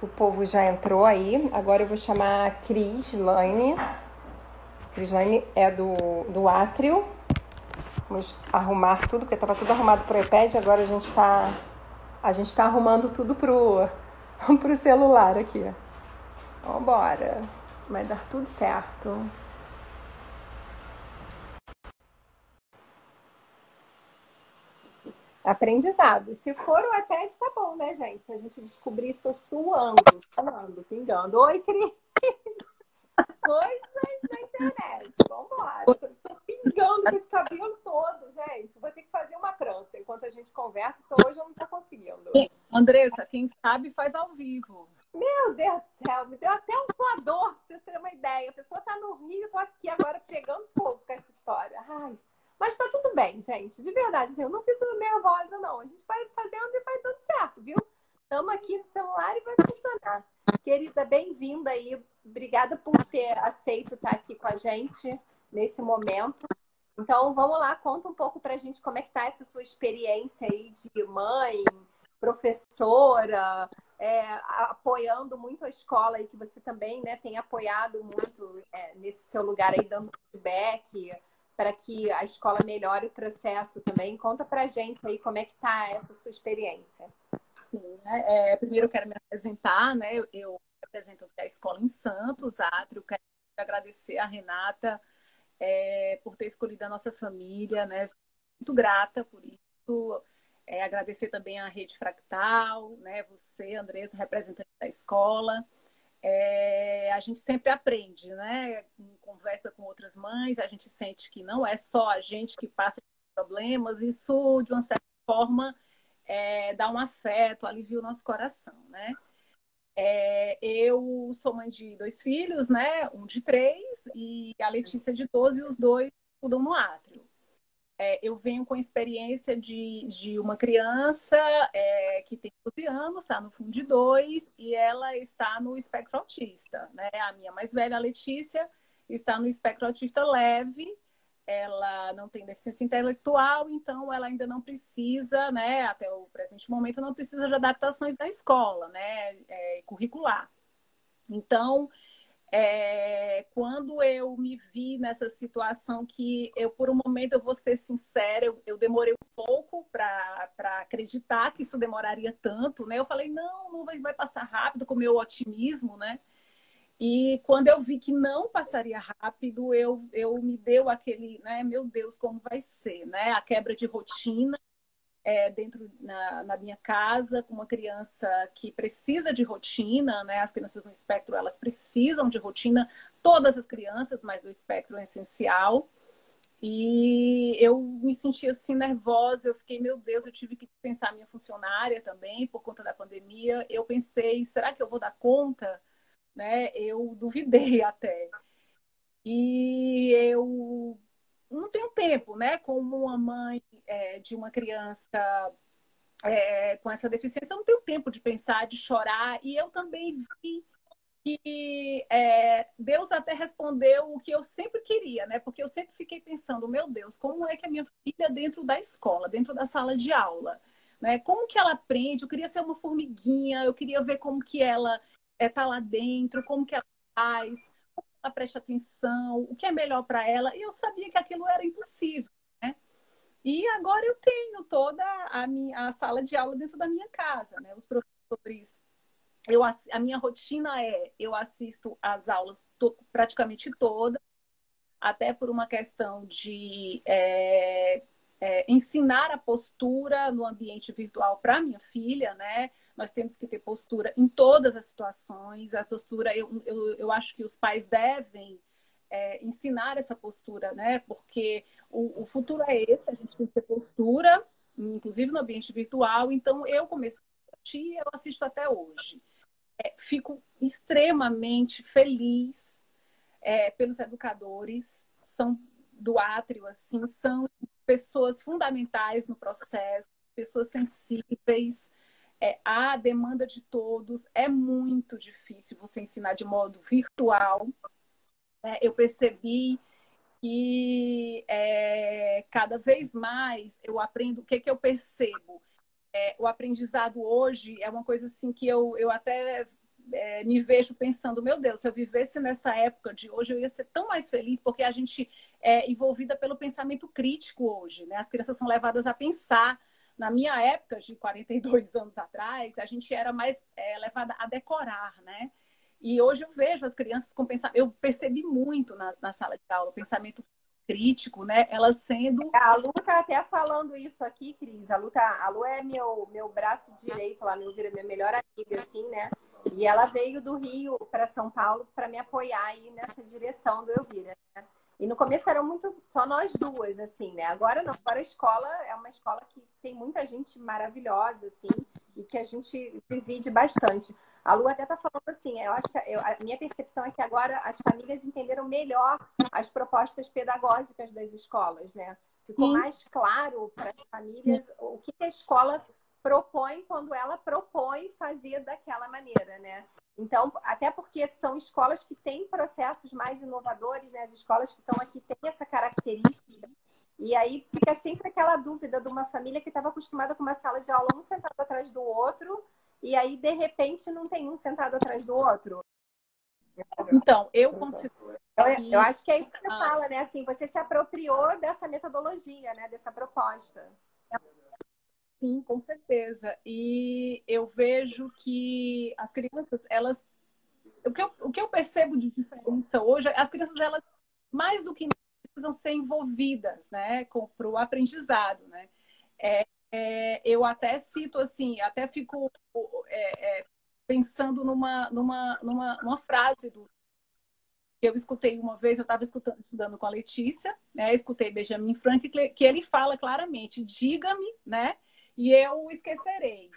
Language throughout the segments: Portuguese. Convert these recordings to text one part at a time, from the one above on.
que o povo já entrou aí. Agora eu vou chamar a Crislaine. Crislaine é do Átrio. Vamos arrumar tudo, porque estava tudo arrumado pro iPad. Agora a gente tá arrumando tudo pro celular aqui. Vambora. Vai dar tudo certo. Aprendizado. Se for o iPad, tá bom, né, gente? Se a gente descobrir, estou suando, pingando. Oi, Cris. Coisas na internet. Vambora. Tô pingando com esse cabelo todo, gente. Vou ter que fazer uma trança enquanto a gente conversa, porque hoje eu não tô conseguindo. Andressa, quem sabe faz ao vivo. Meu Deus do céu, me deu até um suador, pra você ter uma ideia. A pessoa tá no Rio, eu tô aqui agora pegando fogo com essa história. Ai. Mas tá tudo bem, gente. De verdade, assim, eu não fico nervosa, não. A gente vai fazendo e vai dando certo, viu? Estamos aqui no celular e vai funcionar. Querida, bem-vinda aí. Obrigada por ter aceito estar aqui com a gente nesse momento. Então, vamos lá, conta um pouco pra gente como é que tá essa sua experiência aí de mãe, professora, apoiando muito a escola aí, que você também, né, tem apoiado muito nesse seu lugar aí, dando feedback para que a escola melhore o processo também. Conta pra gente aí como é que tá essa sua experiência. Sim, né? Primeiro eu quero me apresentar, né? Eu represento aqui a escola em Santos, Átrio. Quero agradecer a Renata por ter escolhido a nossa família, né? Muito grata por isso. Agradecer também a Rede Fractal, né? Você, Andressa, representante da escola. A gente sempre aprende, né? Conversa com outras mães, a gente sente que não é só a gente que passa por problemas, isso, de uma certa forma, dá um afeto, alivia o nosso coração, né? Eu sou mãe de 2 filhos, né? Um de 3 e a Letícia de 12, e os dois estudam no Átrio. Eu venho com experiência de uma criança que tem 12 anos, está no Fundo de 2, e ela está no espectro autista, né? A minha mais velha, a Letícia, está no espectro autista leve, ela não tem deficiência intelectual, então ela ainda não precisa, né, até o presente momento, não precisa de adaptações da escola, né, curricular. Então, quando eu me vi nessa situação que eu, por um momento, eu vou ser sincera, eu demorei um pouco para acreditar que isso demoraria tanto, né? Eu falei, não vai passar rápido, com o meu otimismo, né? E quando eu vi que não passaria rápido, eu me deu aquele, né? Meu Deus, como vai ser, né? A quebra de rotina dentro na minha casa, com uma criança que precisa de rotina, né? As crianças no espectro, elas precisam de rotina, todas as crianças, mas o espectro é essencial. E eu me senti assim nervosa, eu fiquei, meu Deus, eu tive que pensar a minha funcionária também, por conta da pandemia. Eu pensei, será que eu vou dar conta? Né? Eu duvidei até. E eu não tenho tempo, né? Como uma mãe de uma criança com essa deficiência, eu não tenho tempo de pensar, de chorar. E eu também vi que Deus até respondeu o que eu sempre queria, né? Porque eu sempre fiquei pensando, meu Deus, como é que a minha filha dentro da escola, dentro da sala de aula, né? Como que ela aprende? Eu queria ser uma formiguinha, eu queria ver como que ela tá lá dentro, como que ela faz, como ela presta atenção, o que é melhor para ela. E eu sabia que aquilo era impossível, né? E agora eu tenho toda a sala de aula dentro da minha casa, né? Os professores, a minha rotina eu assisto às aulas praticamente todas, até por uma questão de ensinar a postura no ambiente virtual para minha filha, né? Nós temos que ter postura em todas as situações. A postura, eu acho que os pais devem ensinar essa postura, né? Porque o futuro é esse, a gente tem que ter postura, inclusive no ambiente virtual. Então, eu comecei a assistir e eu assisto até hoje. Fico extremamente feliz pelos educadores, são do Átrio, assim, são pessoas fundamentais no processo, pessoas sensíveis. A demanda de todos é muito difícil você ensinar de modo virtual. Eu percebi que cada vez mais eu aprendo. O que eu percebo? O aprendizado hoje é uma coisa assim que eu até me vejo pensando, meu Deus, se eu vivesse nessa época de hoje, eu ia ser tão mais feliz, porque a gente é envolvida pelo pensamento crítico hoje, né? As crianças são levadas a pensar. Na minha época, de 42 anos atrás, a gente era mais levada a decorar, né? E hoje eu vejo as crianças com pensamento, eu percebi muito na sala de aula, o pensamento crítico, né? Elas sendo... A Lu tá até falando isso aqui, Cris. A Lu é meu braço direito lá no Elvira, minha melhor amiga, assim, né? E ela veio do Rio para São Paulo para me apoiar aí nessa direção do Elvira, né? E no começo eram muito só nós duas, assim, né? Agora não, agora a escola é uma escola que tem muita gente maravilhosa, assim, e que a gente divide bastante. A Lu até tá falando assim, eu acho que a minha percepção é que agora as famílias entenderam melhor as propostas pedagógicas das escolas, né? Ficou Sim, mais claro para as famílias o que a escola propõe quando ela propõe fazer daquela maneira, né? Então, até porque são escolas que têm processos mais inovadores, né? As escolas que estão aqui têm essa característica. E aí fica sempre aquela dúvida de uma família que estava acostumada com uma sala de aula um sentado atrás do outro, e aí, de repente, não tem um sentado atrás do outro. então, eu considero Eu acho que é isso que você ah, fala, né? Assim, você se apropriou dessa metodologia, né? Dessa proposta. sim, com certeza. E eu vejo que as crianças, elas... O que eu percebo de diferença hoje, as crianças, elas, mais do que precisam ser envolvidas, né, para o aprendizado, né? Eu até cito assim, até fico pensando numa frase que eu escutei uma vez, eu estava estudando com a Letícia, né, escutei Benjamin Franklin, que ele fala claramente, diga-me, né, e eu esquecerei.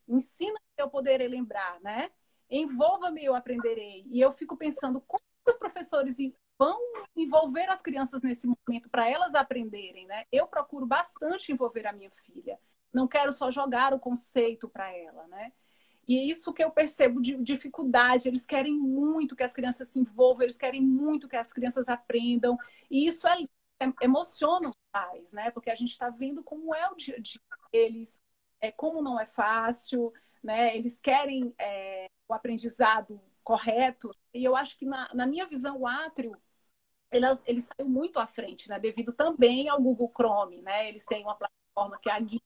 Ensina-me eu poderei lembrar, né? Envolva-me eu aprenderei. E eu fico pensando como os professores vão envolver as crianças nesse momento para elas aprenderem, né? Eu procuro bastante envolver a minha filha. Não quero só jogar o conceito para ela, né? E é isso que eu percebo de dificuldade. Eles querem muito que as crianças se envolvam, eles querem muito que as crianças aprendam. E isso emociona os pais, né? Porque a gente está vendo como é o dia a dia deles, como não é fácil, né? Eles querem o aprendizado correto. E eu acho que, na minha visão, o Átrio, ele saiu muito à frente, né? Devido também ao Google Chrome, né? Eles têm uma plataforma que é a Gui.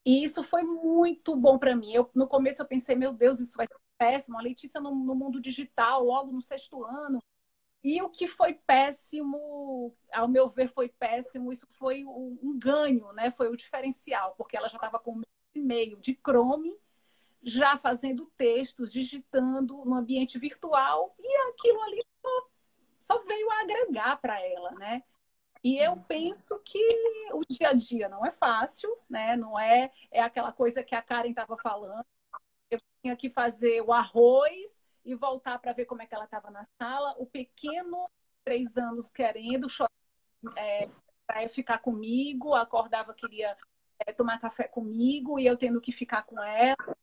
E isso foi muito bom para mim. No começo eu pensei, meu Deus, isso vai ser péssimo. A Letícia no mundo digital, logo no sexto ano. E o que foi péssimo, ao meu ver, foi péssimo. Isso foi um ganho, né? Foi o diferencial, porque ela já estava com um e-mail de Chrome, já fazendo textos, digitando no ambiente virtual, e aquilo ali só veio a agregar para ela, né? E eu penso que o dia a dia não é fácil, né? Não é aquela coisa que a Karen estava falando. Eu tinha que fazer o arroz e voltar para ver como é que ela estava na sala. O pequeno, 3 anos, querendo chorar para ficar comigo, acordava, queria tomar café comigo e eu tendo que ficar com ela.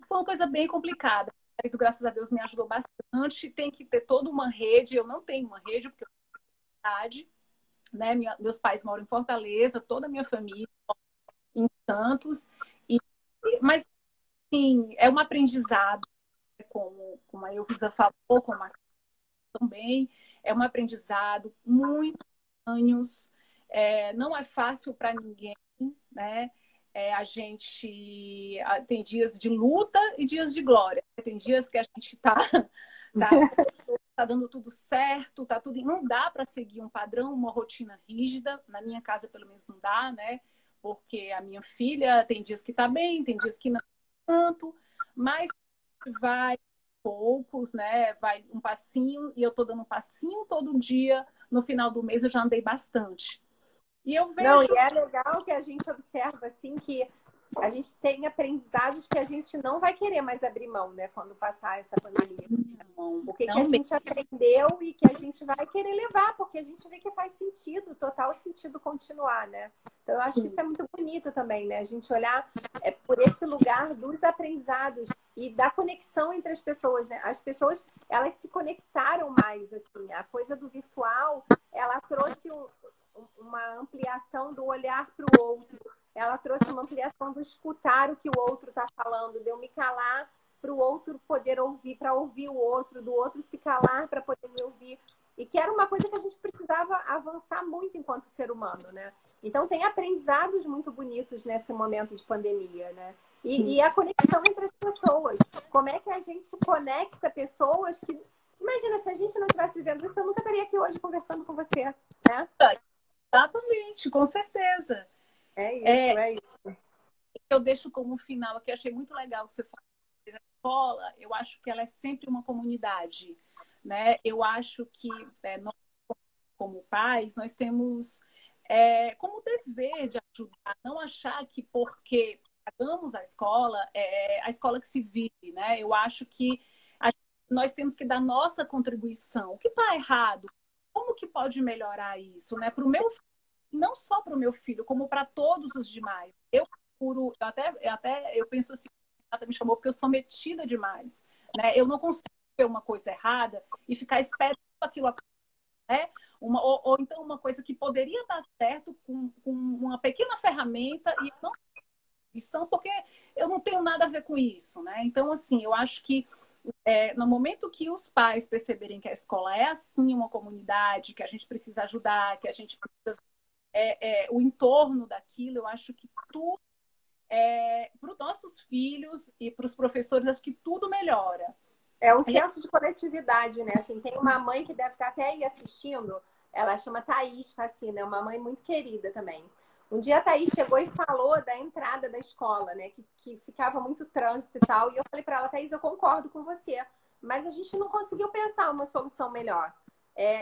Foi uma coisa bem complicada. O marido, graças a Deus, me ajudou bastante. Tem que ter toda uma rede. Eu não tenho uma rede, porque eu tenho idade, né? Meus pais moram em Fortaleza, toda a minha família em Santos. E, mas, sim, é um aprendizado, como a Elvisa falou, como a também, é um aprendizado, muitos anos, não é fácil para ninguém, né? A gente tem dias de luta e dias de glória. Tem dias que a gente tá, tá dando tudo certo, tá tudo. Não dá para seguir um padrão, uma rotina rígida. Na minha casa, pelo menos, não dá, né? Porque a minha filha tem dias que tá bem, tem dias que não tanto, mas vai poucos, né? Vai um passinho e eu tô dando um passinho todo dia. No final do mês eu já andei bastante. E eu Não, e vejo é legal que a gente observa, assim, que a gente tem aprendizados que a gente não vai querer mais abrir mão, né? Quando passar essa pandemia. O que que a não gente aprendeu e que a gente vai querer levar, porque a gente vê que faz sentido, total sentido continuar, né? Então, eu acho que isso é muito bonito também, né? A gente olhar por esse lugar dos aprendizados e da conexão entre as pessoas, né? As pessoas, elas se conectaram mais, assim. A coisa do virtual, ela trouxe uma ampliação do olhar para o outro. Ela trouxe uma ampliação do escutar o que o outro está falando, de eu me calar para o outro poder ouvir, para ouvir o outro, do outro se calar para poder me ouvir. E que era uma coisa que a gente precisava avançar muito enquanto ser humano, né? Então, tem aprendizados muito bonitos nesse momento de pandemia, né? E a conexão entre as pessoas. Como é que a gente conecta pessoas que... Imagina, se a gente não estivesse vivendo isso, eu nunca estaria aqui hoje conversando com você, né? Exatamente, com certeza. É isso. Eu deixo como final aqui, achei muito legal que você falou da escola. Eu acho que ela é sempre uma comunidade, né? Eu acho que nós, como pais, nós temos como dever de ajudar, não achar que porque pagamos a escola que se vive, né? Eu acho que nós temos que dar nossa contribuição. O que está errado? Como que pode melhorar isso, né? Para o meu filho, não só para o meu filho, como para todos os demais. Eu procuro, eu penso assim, ela me chamou porque eu sou metida demais, né? Eu não consigo ver uma coisa errada e ficar esperando aquilo acontecer, né? Ou então uma coisa que poderia dar certo com uma pequena ferramenta e não porque eu não tenho nada a ver com isso, né? Então, assim, eu acho que no momento que os pais perceberem que a escola é assim uma comunidade, que a gente precisa ajudar, que a gente precisa o entorno daquilo, eu acho que tudo para os nossos filhos e para os professores, acho que tudo melhora. É um senso de coletividade, né? Assim, tem uma mãe que deve estar até aí assistindo, ela chama Thaís Facina, é uma mãe muito querida também. Um dia a Thaís chegou e falou da entrada da escola, né? Que ficava muito trânsito e tal. E eu falei para ela, Thaís, eu concordo com você, mas a gente não conseguiu pensar uma solução melhor.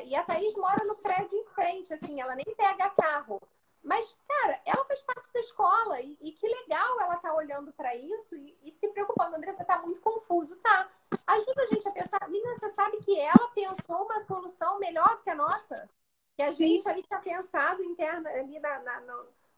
E a Thaís mora no prédio em frente, assim, ela nem pega carro. Mas, cara, ela faz parte da escola e que legal ela tá olhando para isso e se preocupando. André, você tá muito confuso, tá? Ajuda a gente a pensar. Menina, você sabe que ela pensou uma solução melhor do que a nossa? Que a gente Sim. ali tá pensado interna, ali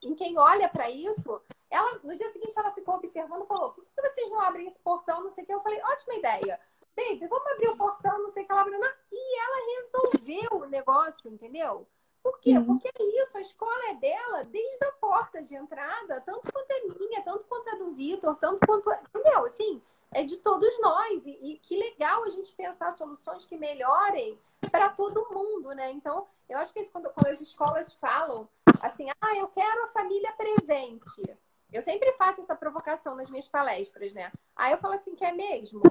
em quem olha para isso. Ela, no dia seguinte, ela ficou observando e falou: por que vocês não abrem esse portão? Não sei o que. Eu falei: ótima ideia. Baby, vamos abrir o portão, não sei o que ela abriu. E ela resolveu o negócio, entendeu? Por quê? Sim. Porque é isso, a escola é dela desde a porta de entrada, tanto quanto é minha, tanto quanto é do Vitor, tanto quanto é. Entendeu? Assim, é de todos nós. E que legal a gente pensar soluções que melhorem para todo mundo, né? Então, eu acho que quando as escolas falam assim, eu quero a família presente. Eu sempre faço essa provocação nas minhas palestras, né? Aí eu falo assim, quer mesmo?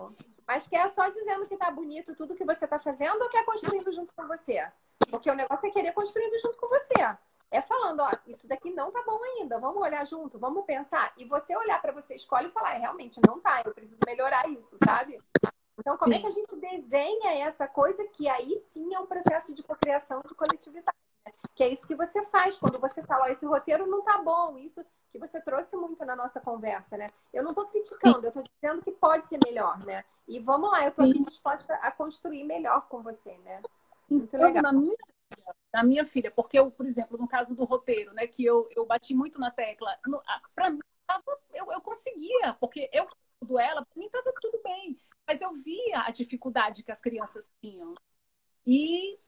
Mas quer só dizendo que tá bonito tudo que você tá fazendo ou quer construindo junto com você? Porque o negócio é querer construindo junto com você. É falando, ó, isso daqui não tá bom ainda, vamos olhar junto, vamos pensar. E você olhar para você, escolhe e falar, realmente não tá, eu preciso melhorar isso, sabe? Então, como é que a gente desenha essa coisa que aí sim é um processo de cocriação de coletividade, né? Que é isso que você faz quando você fala, ó, esse roteiro não tá bom, isso que você trouxe muito na nossa conversa, né? Eu não tô criticando, eu tô dizendo que pode ser melhor, né? E vamos lá, eu tô aqui disposta a construir melhor com você, né? Muito legal. Na minha filha, porque eu, por exemplo, no caso do roteiro, né, que eu bati muito na tecla, para mim eu conseguia, porque eu do ela, para mim estava tudo bem, mas eu via a dificuldade que as crianças tinham. E,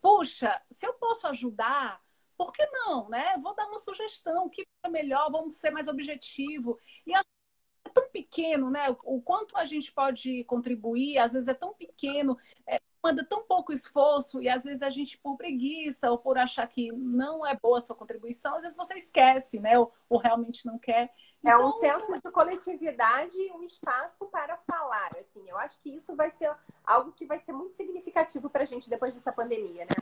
poxa, se eu posso ajudar, por que não, né? Vou dar uma sugestão, o que é melhor, vamos ser mais objetivo. E é tão pequeno, né? O quanto a gente pode contribuir, às vezes é tão pequeno, manda tão pouco esforço e às vezes a gente, por preguiça ou por achar que não é boa a sua contribuição, às vezes você esquece, né? Ou realmente não quer. É um Então, senso de coletividade e um espaço para falar, assim. Eu acho que isso vai ser algo que vai ser muito significativo para a gente depois dessa pandemia, né?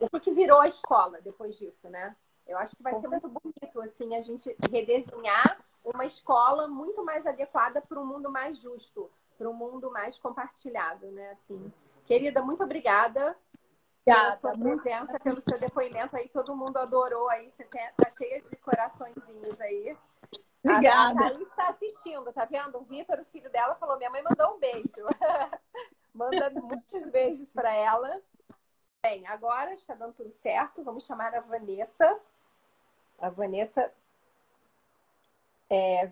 O que virou a escola depois disso, né? Eu acho que vai ser muito bonito, assim, a gente redesenhar uma escola muito mais adequada para um mundo mais justo, para um mundo mais compartilhado, né? Assim, querida, muito obrigada pela sua presença, pelo seu depoimento aí. Todo mundo adorou aí. Você tá cheia de coraçõezinhos aí. A Thaís está assistindo, tá vendo? O Vitor, o filho dela, falou: minha mãe mandou um beijo. Manda muitos beijos para ela. Bem, agora está dando tudo certo. Vamos chamar a Vanessa. A Vanessa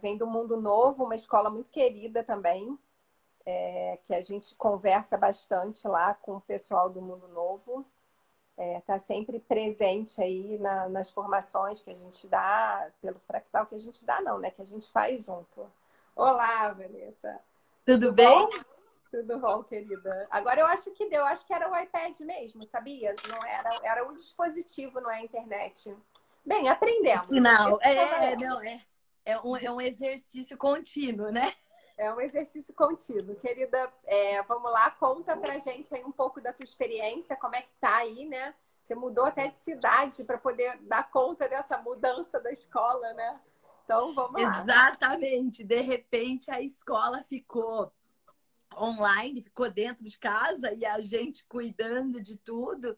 vem do Mundo Novo, uma escola muito querida também, que a gente conversa bastante lá com o pessoal do Mundo Novo. Está sempre presente aí nas formações que a gente dá, pelo fractal que a gente dá, não, né? Que a gente faz junto. Olá, Vanessa. Tudo bem? Tudo bom, querida. Agora eu acho que deu, acho que era o iPad mesmo, sabia? Não era, era o dispositivo, não é a internet. Bem, aprendemos. Sinal. Não, é um exercício contínuo, né? É um exercício contínuo. Querida, vamos lá, conta pra gente aí um pouco da tua experiência, como é que tá aí, né? Você mudou até de cidade para poder dar conta dessa mudança da escola, né? Então, vamos lá. Exatamente. De repente, a escola ficou online, ficou dentro de casa e a gente cuidando de tudo.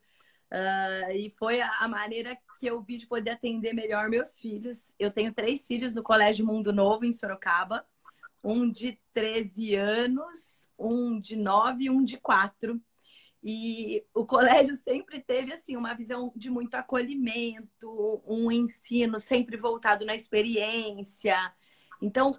E foi a maneira que eu vi de poder atender melhor meus filhos. Eu tenho 3 filhos no Colégio Mundo Novo, em Sorocaba. Um de 13 anos, um de 9 e um de 4. E o colégio sempre teve assim uma visão de muito acolhimento, um ensino sempre voltado na experiência. Então,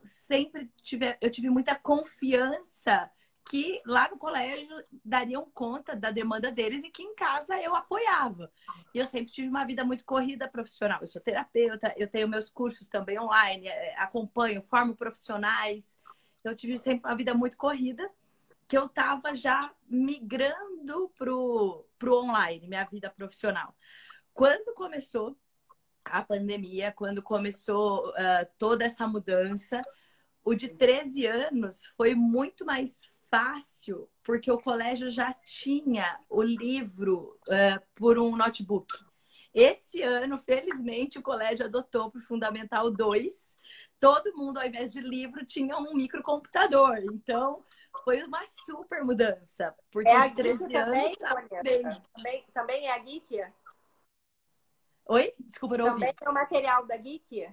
eu tive muita confiança que lá no colégio dariam conta da demanda deles e que em casa eu apoiava. E eu sempre tive uma vida muito corrida profissional. Eu sou terapeuta, eu tenho meus cursos também online, acompanho, formo profissionais. Eu tive sempre uma vida muito corrida, que eu estava já migrando pro online, minha vida profissional. Quando começou a pandemia, quando começou toda essa mudança, o de 13 anos foi muito mais fácil, porque o colégio já tinha o livro por um notebook. Esse ano, felizmente, o colégio adotou para o Fundamental 2. Todo mundo, ao invés de livro, tinha um microcomputador. Então, foi uma super mudança. Porque É a de 13 Geek anos também, tá bem. Mônica? Também é a Geek? Oi? Desculpa, não Também ouvi. é o material da Geek?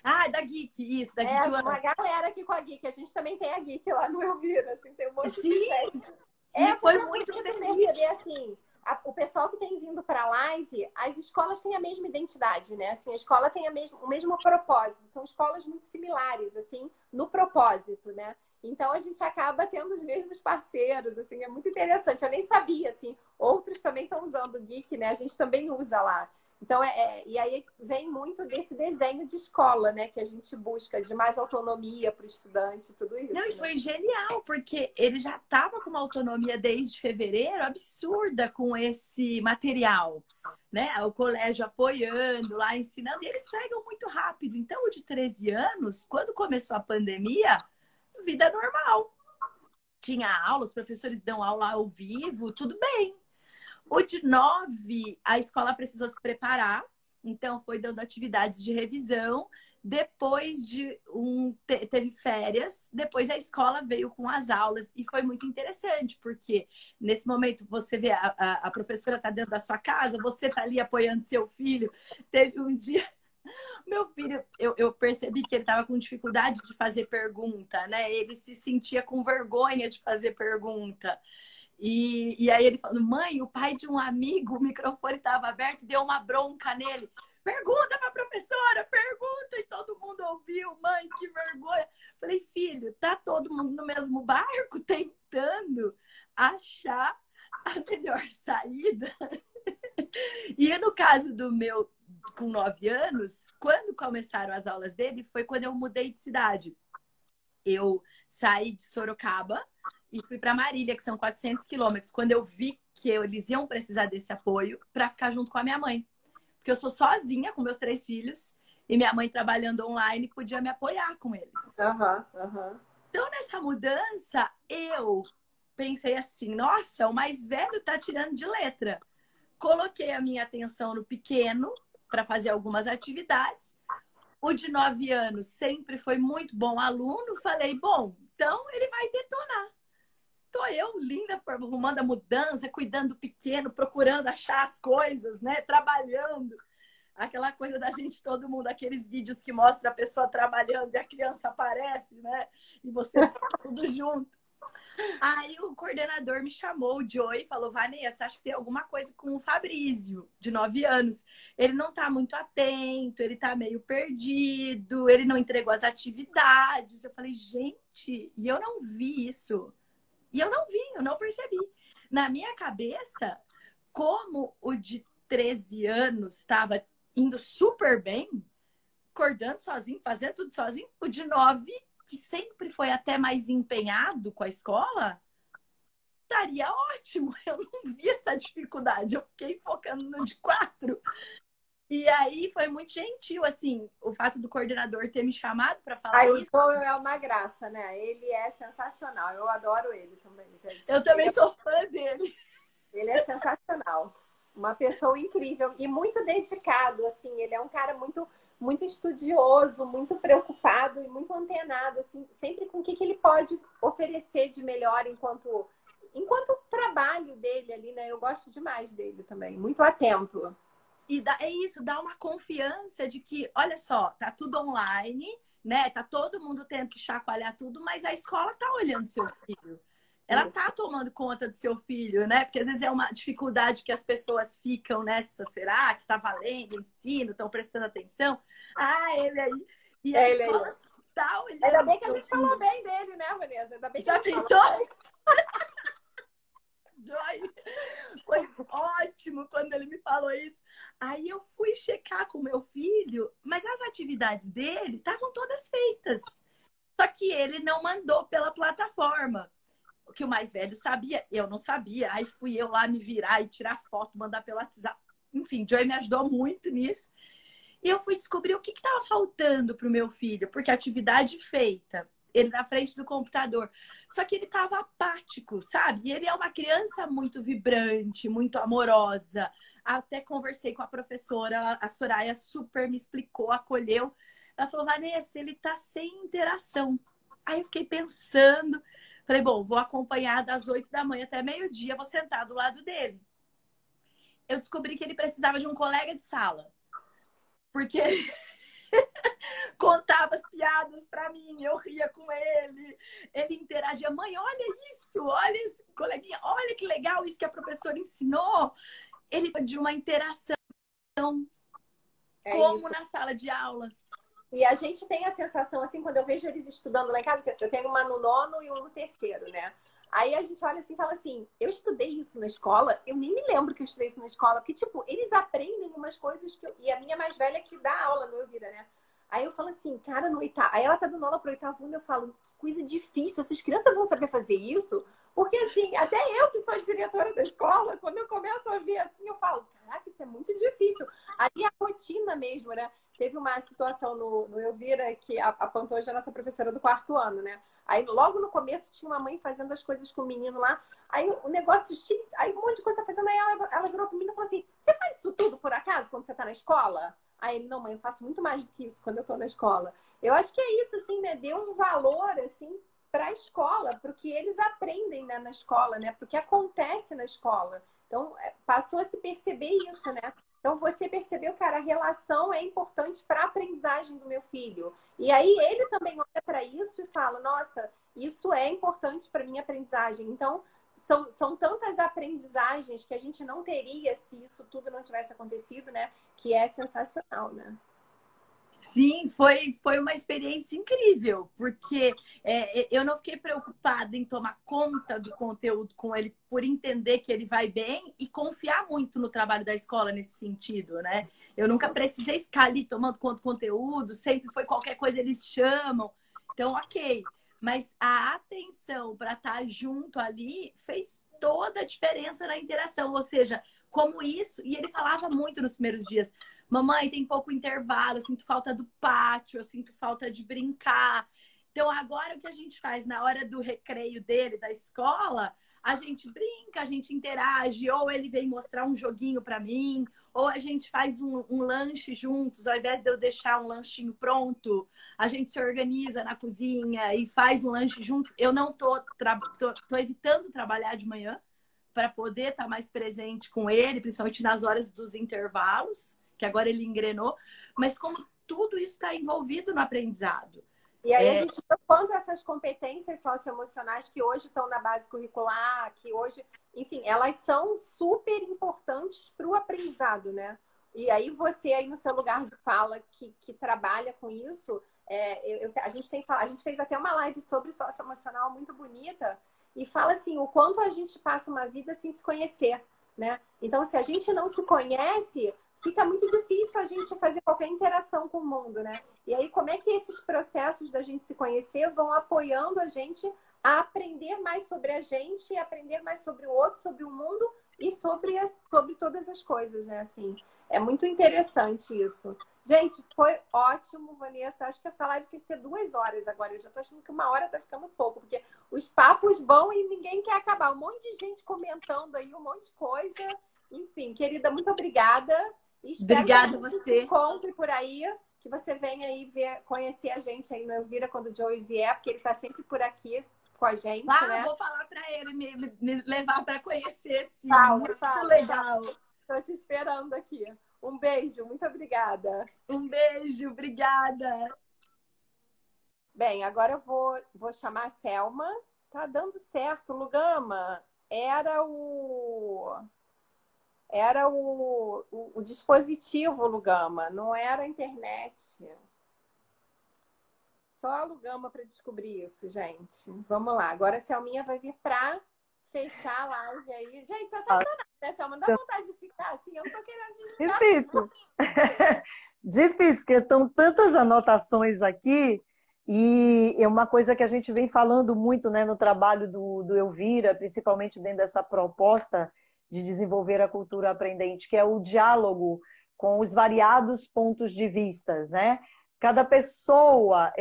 Ah, da Geek, isso, da É, Geek uma One. galera aqui com a Geek. A gente também tem a Geek lá no Elvira, assim, tem um monte de Sim, gente. sim, Porque foi eu muito consigo feliz. perceber, assim, o pessoal que tem vindo para a live, as escolas têm a mesma identidade, né? Assim, a escola tem o mesmo propósito. São escolas muito similares, assim, no propósito, né? Então, a gente acaba tendo os mesmos parceiros, assim, é muito interessante. Eu nem sabia, assim, outros também estão usando o Geek, né? A gente também usa lá. Então, e aí vem muito desse desenho de escola, né? Que a gente busca, de mais autonomia para o estudante, tudo isso. Não, e Né? foi genial, porque ele já estava com uma autonomia desde fevereiro absurda com esse material, né? O colégio apoiando lá, ensinando, e eles pegam muito rápido. Então, o de 13 anos, quando começou a pandemia, vida normal. Tinha aula, os professores dão aula ao vivo, tudo bem. O de 9, a escola precisou se preparar, então foi dando atividades de revisão. Depois teve férias, depois a escola veio com as aulas e foi muito interessante, porque nesse momento você vê a professora está dentro da sua casa, você está ali apoiando seu filho. Teve um dia, meu filho, eu percebi que ele estava com dificuldade de fazer pergunta, né? Ele se sentia com vergonha de fazer pergunta. E aí ele falou, mãe, o pai de um amigo, o microfone estava aberto, deu uma bronca nele. Pergunta para a professora, pergunta, e todo mundo ouviu, mãe, que vergonha. Falei, filho, tá todo mundo no mesmo barco tentando achar a melhor saída. E no caso do meu, com 9 anos, quando começaram as aulas dele, foi quando eu mudei de cidade. Eu saí de Sorocaba e fui para Marília, que são 400 quilômetros, quando eu vi que eles iam precisar desse apoio para ficar junto com a minha mãe. Porque eu sou sozinha com meus 3 filhos e minha mãe trabalhando online podia me apoiar com eles. Então, nessa mudança, eu pensei assim, nossa, o mais velho tá tirando de letra. Coloquei a minha atenção no pequeno para fazer algumas atividades. O de 9 anos sempre foi muito bom aluno. Falei, bom, então ele vai detonar. Tô eu, linda, arrumando a mudança, cuidando do pequeno, procurando achar as coisas, né? Trabalhando. Aquela coisa da gente, todo mundo, aqueles vídeos que mostra a pessoa trabalhando e a criança aparece, né? E você tudo junto. Aí o coordenador me chamou, o Joey, e falou, Vanessa, acho que tem alguma coisa com o Fabrício, de 9 anos. Ele não tá muito atento, ele tá meio perdido, ele não entregou as atividades. Eu falei, gente, e eu não vi isso. E eu não vi, eu não percebi. Na minha cabeça, como o de 13 anos estava indo super bem, acordando sozinho, fazendo tudo sozinho, o de 9 que sempre foi até mais empenhado com a escola, estaria ótimo. Eu não vi essa dificuldade. Eu fiquei focando no de 4. E aí foi muito gentil, assim, o fato do coordenador ter me chamado para falar O isso. Joel é uma graça, né? Ele é sensacional. Eu adoro ele também, gente. Eu também sou fã dele. Ele é sensacional. Uma pessoa incrível e muito dedicado, assim. Ele é um cara muito estudioso, muito preocupado e muito antenado, assim, sempre com o que ele pode oferecer de melhor enquanto trabalho dele ali, né? Eu gosto demais dele também, muito atento. E é isso, dá uma confiança de que, olha só, tá tudo online, né? Tá todo mundo tendo que chacoalhar tudo, mas a escola tá olhando seu filho. Ela tá tomando conta do seu filho, né? Porque às vezes é uma dificuldade que as pessoas ficam nessa, será que tá valendo, ensino, estão prestando atenção? Ah, ele aí. E a escola tá olhando. Ainda bem que a gente falou bem dele, né, Vanessa? Ainda bem que já a gente pensou? falou bem. Joy. Foi ótimo quando ele me falou isso. Aí eu fui checar com meu filho, mas as atividades dele estavam todas feitas. Só que ele não mandou pela plataforma. O que o mais velho sabia, eu não sabia. Aí fui eu lá me virar e tirar foto, mandar pelo WhatsApp. Enfim, Joy me ajudou muito nisso. E eu fui descobrir o que estava faltando para o meu filho, porque a atividade feita, ele na frente do computador. Só que ele estava apático, sabe? E ele é uma criança muito vibrante, muito amorosa. Até conversei com a professora, a Soraya super me explicou, acolheu. Ela falou, Vanessa, ele tá sem interação. Aí eu fiquei pensando, falei, bom, vou acompanhar das 8 da manhã até meio-dia, vou sentar do lado dele. Eu descobri que ele precisava de um colega de sala. Porque contava as piadas para mim, eu ria com ele, ele interagia, mãe, olha isso, olha esse coleguinha, olha que legal isso que a professora ensinou. Ele de uma interação como isso. Na sala de aula. E a gente tem a sensação, assim, quando eu vejo eles estudando lá em casa, que eu tenho uma no 9º e uma no 3º, né? Aí a gente olha assim e fala assim, eu estudei isso na escola, eu nem me lembro que eu estudei isso na escola, porque, tipo, eles aprendem umas coisas que E a minha mais velha que dá aula no Elvira, né? Aí eu falo assim, cara, no oitavo... Aí ela tá dando aula pro 8º ano, eu falo, que coisa difícil, essas crianças vão saber fazer isso? Porque, assim, até eu que sou diretora da escola, quando eu começo a ver assim, eu falo, caraca, isso é muito difícil. Ali a rotina mesmo, né? Teve uma situação no Elvira que a Pantoja é a nossa professora do 4º ano, né? Aí logo no começo tinha uma mãe fazendo as coisas com o menino lá. Aí o negócio, aí um monte de coisa fazendo. Aí ela virou pro menino e falou assim, você faz isso tudo por acaso quando você tá na escola? Aí ele, não, mãe, eu faço muito mais do que isso quando eu tô na escola. Eu acho que é isso, assim, né? Deu um valor, assim, pra escola, pro que eles aprendem, né, na escola, né? Pro que acontece na escola. Então, passou a se perceber isso, né? Então, você percebeu, cara, a relação é importante para a aprendizagem do meu filho. E aí, ele também olha para isso e fala, nossa, isso é importante para a minha aprendizagem. Então, são tantas aprendizagens que a gente não teria se isso tudo não tivesse acontecido, né? Que é sensacional, né? Sim, foi uma experiência incrível, porque eu não fiquei preocupada em tomar conta do conteúdo com ele por entender que ele vai bem e confiar muito no trabalho da escola nesse sentido, né? Eu nunca precisei ficar ali tomando conta do conteúdo, sempre foi qualquer coisa eles chamam. Então, ok. Mas a atenção para estar junto ali fez toda a diferença na interação, ou seja, como isso, e ele falava muito nos primeiros dias, mamãe, tem pouco intervalo, eu sinto falta do pátio, eu sinto falta de brincar. Então, agora o que a gente faz na hora do recreio dele, da escola, a gente brinca, a gente interage, ou ele vem mostrar um joguinho para mim, ou a gente faz um lanche juntos, ao invés de eu deixar um lanchinho pronto, a gente se organiza na cozinha e faz um lanche juntos. Eu não tô evitando trabalhar de manhã para poder estar mais presente com ele, principalmente nas horas dos intervalos, que agora ele engrenou, mas como tudo isso está envolvido no aprendizado. E aí a gente vê quanto essas competências socioemocionais que hoje estão na base curricular, que hoje, enfim, elas são super importantes para o aprendizado, né? E aí você aí no seu lugar de fala que trabalha com isso, a gente fez até uma live sobre socioemocional muito bonita e fala assim, o quanto a gente passa uma vida sem se conhecer, né? Então, se a gente não se conhece, fica muito difícil a gente fazer qualquer interação com o mundo, né? E aí, como é que esses processos da gente se conhecer vão apoiando a gente a aprender mais sobre a gente, aprender mais sobre o outro, sobre o mundo e sobre todas as coisas, né? Assim, é muito interessante isso. Gente, foi ótimo, Vanessa. Acho que essa live tinha que ter 2 horas agora. Eu já tô achando que 1 hora tá ficando pouco, porque os papos vão e ninguém quer acabar. Um monte de gente comentando aí, um monte de coisa. Enfim, querida, muito obrigada. E espero Obrigada que a a gente se você. encontre por aí, que você venha aí conhecer a gente aí no Elvira quando o Joey vier, porque ele tá sempre por aqui com a gente, né? Vou falar para ele me levar para conhecer, sim. Fala, Muito fala. legal. Tô te esperando aqui. Um beijo, muito obrigada. Um beijo, obrigada. Bem, agora eu vou chamar a Selma. Tá dando certo, Lugama. Era o dispositivo, Lugama, não era a internet. Só a Lugama para descobrir isso, gente. Vamos lá. Agora a Selminha vai vir para fechar a live aí. Gente, sensacional, né, Selma? Não dá vontade de ficar assim. Eu não tô querendo desligar. Difícil. Difícil, porque estão tantas anotações aqui e é uma coisa que a gente vem falando muito, né, no trabalho do Elvira, principalmente dentro dessa proposta de desenvolver a cultura aprendente, que é o diálogo com os variados pontos de vista, né? Cada pessoa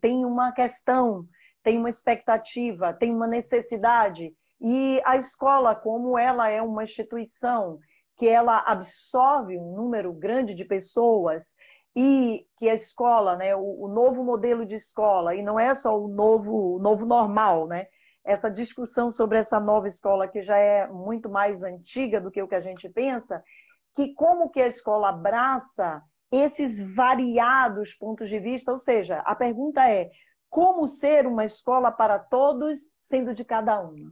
tem uma questão, tem uma expectativa, tem uma necessidade, e a escola, como ela é uma instituição que ela absorve um número grande de pessoas, e que a escola, né, o novo modelo de escola, e não é só o novo normal, né? Essa discussão sobre essa nova escola, que já é muito mais antiga do que o que a gente pensa, que como que a escola abraça esses variados pontos de vista, ou seja, a pergunta é como ser uma escola para todos, sendo de cada um,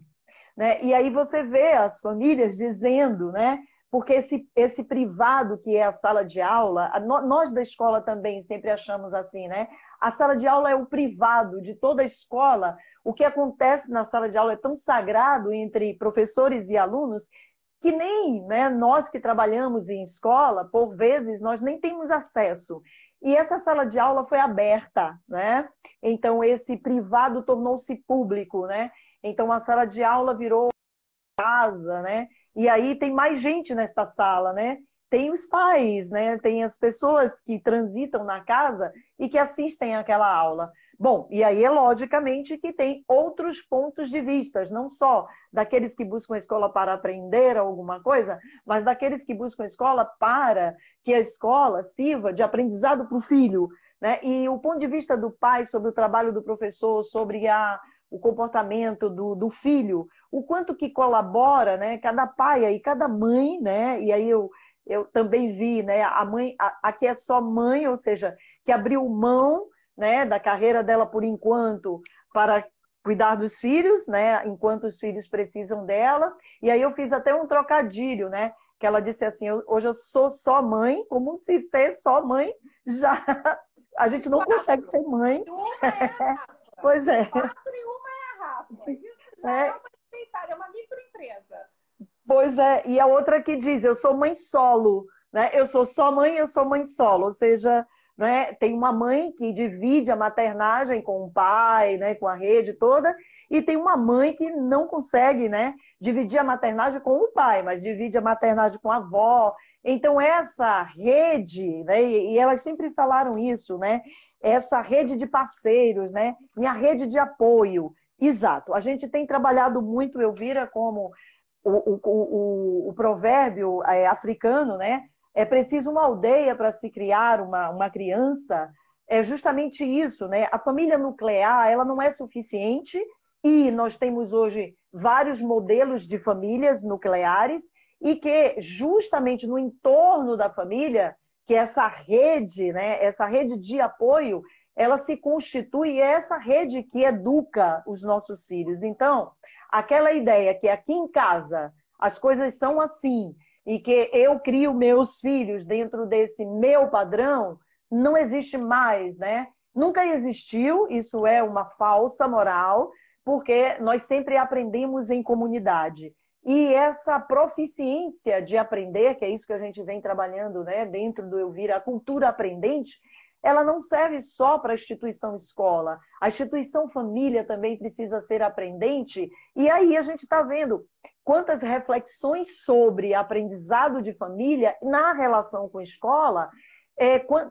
né? E aí você vê as famílias dizendo, né? Porque esse privado que é a sala de aula, nós da escola também sempre achamos assim, né? A sala de aula é o privado de toda a escola. O que acontece na sala de aula é tão sagrado entre professores e alunos que nem, né, nós que trabalhamos em escola, por vezes, nós nem temos acesso. E essa sala de aula foi aberta, né? Então, esse privado tornou-se público, né? Então, a sala de aula virou casa, né? E aí tem mais gente nesta sala, né? Tem os pais, né? Tem as pessoas que transitam na casa e que assistem àquela aula. Bom, e aí é logicamente que tem outros pontos de vista, não só daqueles que buscam a escola para aprender alguma coisa, mas daqueles que buscam a escola para que a escola sirva de aprendizado para o filho, né? E o ponto de vista do pai sobre o trabalho do professor, sobre o comportamento do filho, o quanto que colabora, né? Cada pai e cada mãe, né? E aí eu também vi, né? A mãe, aqui é só mãe, ou seja, que abriu mão, né, da carreira dela por enquanto para cuidar dos filhos, né? Enquanto os filhos precisam dela. E aí eu fiz até um trocadilho, né? Que ela disse assim: hoje eu sou só mãe, como se ser só mãe já a gente não consegue ser mãe. Pois é. 4 e uma é a Rafa. Isso já é uma empreitada, é uma microempresa. Pois é, e a outra que diz, eu sou mãe solo, né? Eu sou só mãe, eu sou mãe solo, ou seja, né, tem uma mãe que divide a maternagem com o pai, né, com a rede toda, e tem uma mãe que não consegue, né, dividir a maternagem com o pai, mas divide a maternagem com a avó. Então essa rede, né, e elas sempre falaram isso, né, essa rede de parceiros, né, minha rede de apoio. Exato, a gente tem trabalhado muito, Elvira, como o provérbio africano, né? É preciso uma aldeia para se criar uma criança. É justamente isso, né? A família nuclear, ela não é suficiente e nós temos hoje vários modelos de famílias nucleares e que justamente no entorno da família, que essa rede, né? Essa rede de apoio, ela se constitui, e é essa rede que educa os nossos filhos. Então, aquela ideia que aqui em casa as coisas são assim e que eu crio meus filhos dentro desse meu padrão, não existe mais, né? Nunca existiu, isso é uma falsa moral, porque nós sempre aprendemos em comunidade. E essa proficiência de aprender, que é isso que a gente vem trabalhando, né, dentro do Elvira, a cultura aprendente, ela não serve só para a instituição escola. A instituição família também precisa ser aprendente. E aí a gente está vendo quantas reflexões sobre aprendizado de família na relação com a escola,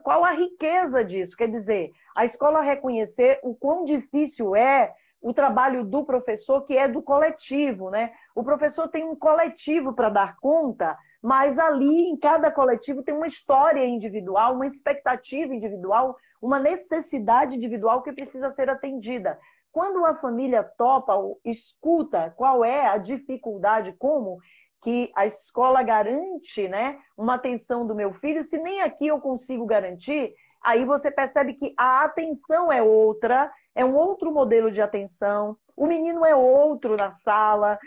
qual a riqueza disso. Quer dizer, a escola reconhecer o quão difícil é o trabalho do professor, que é do coletivo, né? O professor tem um coletivo para dar conta, mas ali, em cada coletivo, tem uma história individual, uma expectativa individual, uma necessidade individual que precisa ser atendida. Quando a família topa ou escuta qual é a dificuldade, como que a escola garante, né, uma atenção do meu filho, se nem aqui eu consigo garantir, aí você percebe que a atenção é outra, é um outro modelo de atenção, o menino é outro na sala,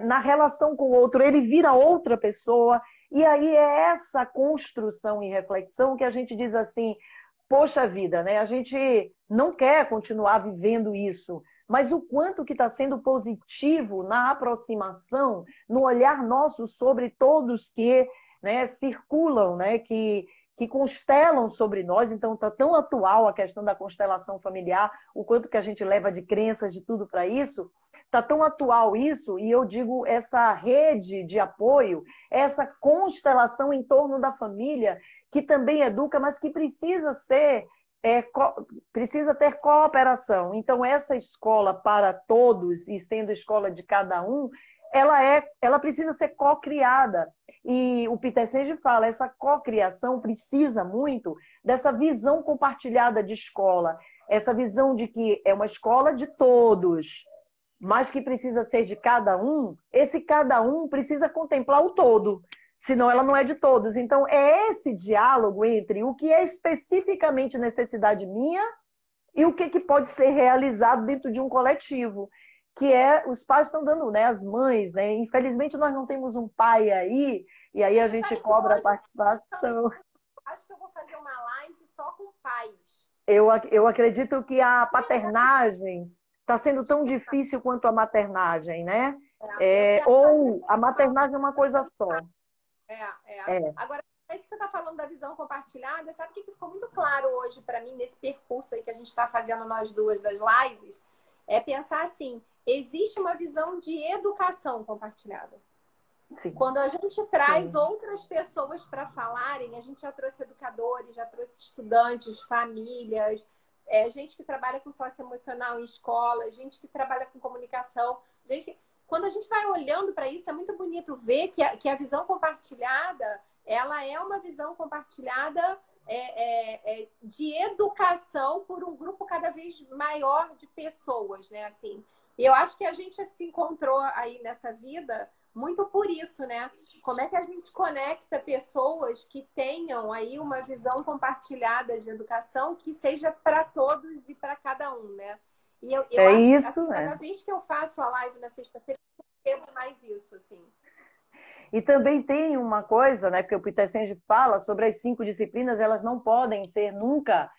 na relação com o outro, ele vira outra pessoa, e aí é essa construção e reflexão que a gente diz assim, poxa vida, né? A gente não quer continuar vivendo isso, mas o quanto que está sendo positivo na aproximação, no olhar nosso sobre todos que, né, circulam, né, que constelam sobre nós. Então está tão atual a questão da constelação familiar, o quanto que a gente leva de crenças, de tudo para isso, está tão atual isso, e eu digo essa rede de apoio, essa constelação em torno da família, que também educa, mas que precisa ser, precisa ter cooperação. Então essa escola para todos, e sendo escola de cada um, ela precisa ser co-criada. E o Peter Senge fala, essa co-criação precisa muito dessa visão compartilhada de escola, essa visão de que é uma escola de todos, mas que precisa ser de cada um. Esse cada um precisa contemplar o todo, senão ela não é de todos. Então é esse diálogo entre o que é especificamente necessidade minha e o que pode ser realizado dentro de um coletivo, que os pais estão dando, né, as mães, né? Infelizmente nós não temos um pai aí, e aí a gente cobra a participação. Acho que eu vou fazer uma live só com pais. Eu acredito que a paternagem está sendo tão difícil quanto a maternagem, né? Ou a maternagem é uma coisa só. Agora, isso que você está falando da visão compartilhada, sabe o que ficou muito claro hoje para mim nesse percurso aí que a gente está fazendo nós duas das lives? É pensar assim, existe uma visão de educação compartilhada. Sim. Quando a gente traz outras pessoas para falarem, a gente já trouxe educadores, já trouxe estudantes, famílias, gente que trabalha com socioemocional em escola, gente que trabalha com comunicação. Quando a gente vai olhando para isso, é muito bonito ver que a visão compartilhada, ela é uma visão compartilhada de educação por um grupo cada vez maior de pessoas, né? Assim, e eu acho que a gente se encontrou aí nessa vida muito por isso, né? Como é que a gente conecta pessoas que tenham aí uma visão compartilhada de educação que seja para todos e para cada um, né? E eu acho isso, que assim, cada vez que eu faço a live na sexta-feira, eu percebo mais isso, assim. E também tem uma coisa, né, porque o Peter Senge fala sobre as 5 disciplinas, elas não podem ser nunca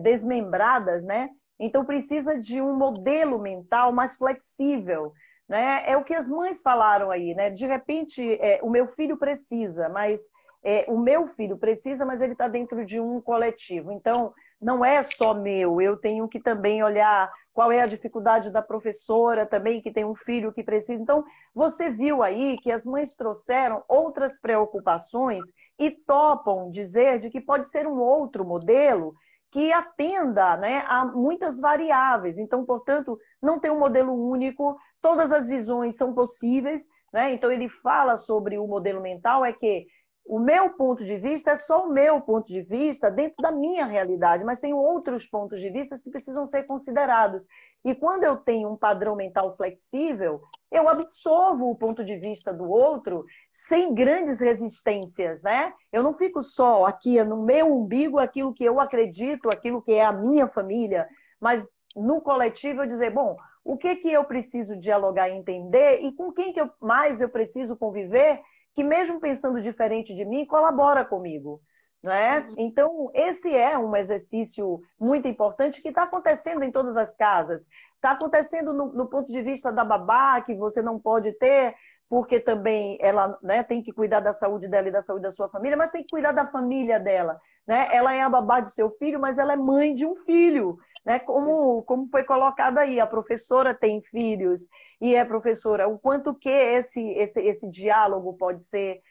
desmembradas, né? Então precisa de um modelo mental mais flexível, né? É o que as mães falaram aí, né? De repente, o meu filho precisa, mas ele está dentro de um coletivo. Então, não é só meu, eu tenho que também olhar qual é a dificuldade da professora também, que tem um filho que precisa. Então, você viu aí que as mães trouxeram outras preocupações e topam dizer de que pode ser um outro modelo que atenda, né, a muitas variáveis. Então, portanto, não tem um modelo único, todas as visões são possíveis, né? Então, ele fala sobre o modelo mental, que o meu ponto de vista é só o meu ponto de vista dentro da minha realidade, mas tem outros pontos de vista que precisam ser considerados. E quando eu tenho um padrão mental flexível, eu absorvo o ponto de vista do outro sem grandes resistências, né? Eu não fico só aqui no meu umbigo, aquilo que eu acredito, aquilo que é a minha família, mas no coletivo eu dizer, bom, o que eu preciso dialogar e entender e com quem que mais eu preciso conviver, que mesmo pensando diferente de mim, colabora comigo, não é? Então, esse é um exercício muito importante que está acontecendo em todas as casas. está acontecendo no ponto de vista da babá, que você não pode ter, porque também ela, né, tem que cuidar da saúde dela e da saúde da sua família, mas tem que cuidar da família dela, né? Ela é a babá de seu filho, mas ela é mãe de um filho, né? Como foi colocado aí, a professora tem filhos e é professora. O quanto que esse diálogo pode ser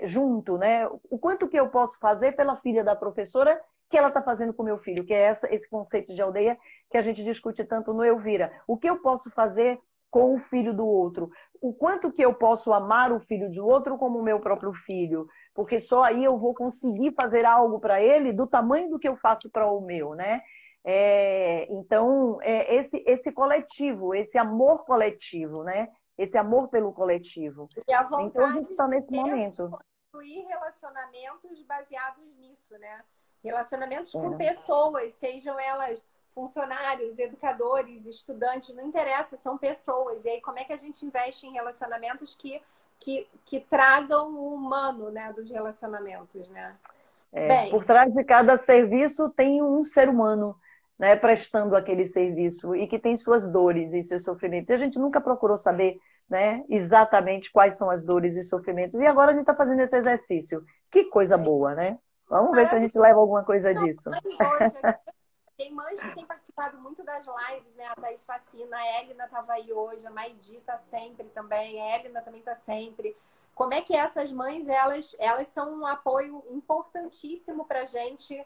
junto, né? O quanto que eu posso fazer pela filha da professora que ela está fazendo com o meu filho, que é esse conceito de aldeia que a gente discute tanto no Elvira. O que eu posso fazer com o filho do outro? O quanto que eu posso amar o filho do outro como o meu próprio filho? Porque só aí eu vou conseguir fazer algo para ele do tamanho do que eu faço para o meu, né? Então, esse coletivo, esse amor coletivo, né? Esse amor pelo coletivo. E a Então, a gente vontade está nesse de momento. construir relacionamentos baseados nisso, né? Relacionamentos com pessoas, sejam elas funcionários, educadores, estudantes, não interessa, são pessoas. E aí, como é que a gente investe em relacionamentos que tragam o humano, né, dos relacionamentos, né? Bem, Por trás de cada serviço tem um ser humano, né, prestando aquele serviço e que tem suas dores e seus sofrimentos. E a gente nunca procurou saber, né, exatamente quais são as dores e sofrimentos. E agora a gente está fazendo esse exercício. Que coisa boa, né? Vamos ver se a gente leva alguma coisa disso. Tem mães que têm participado muito das lives, né? A Thaís Facina, a Elina estava aí hoje, a Maidi está sempre também, a Elina também está sempre. Como é que essas mães, elas são um apoio importantíssimo para a gente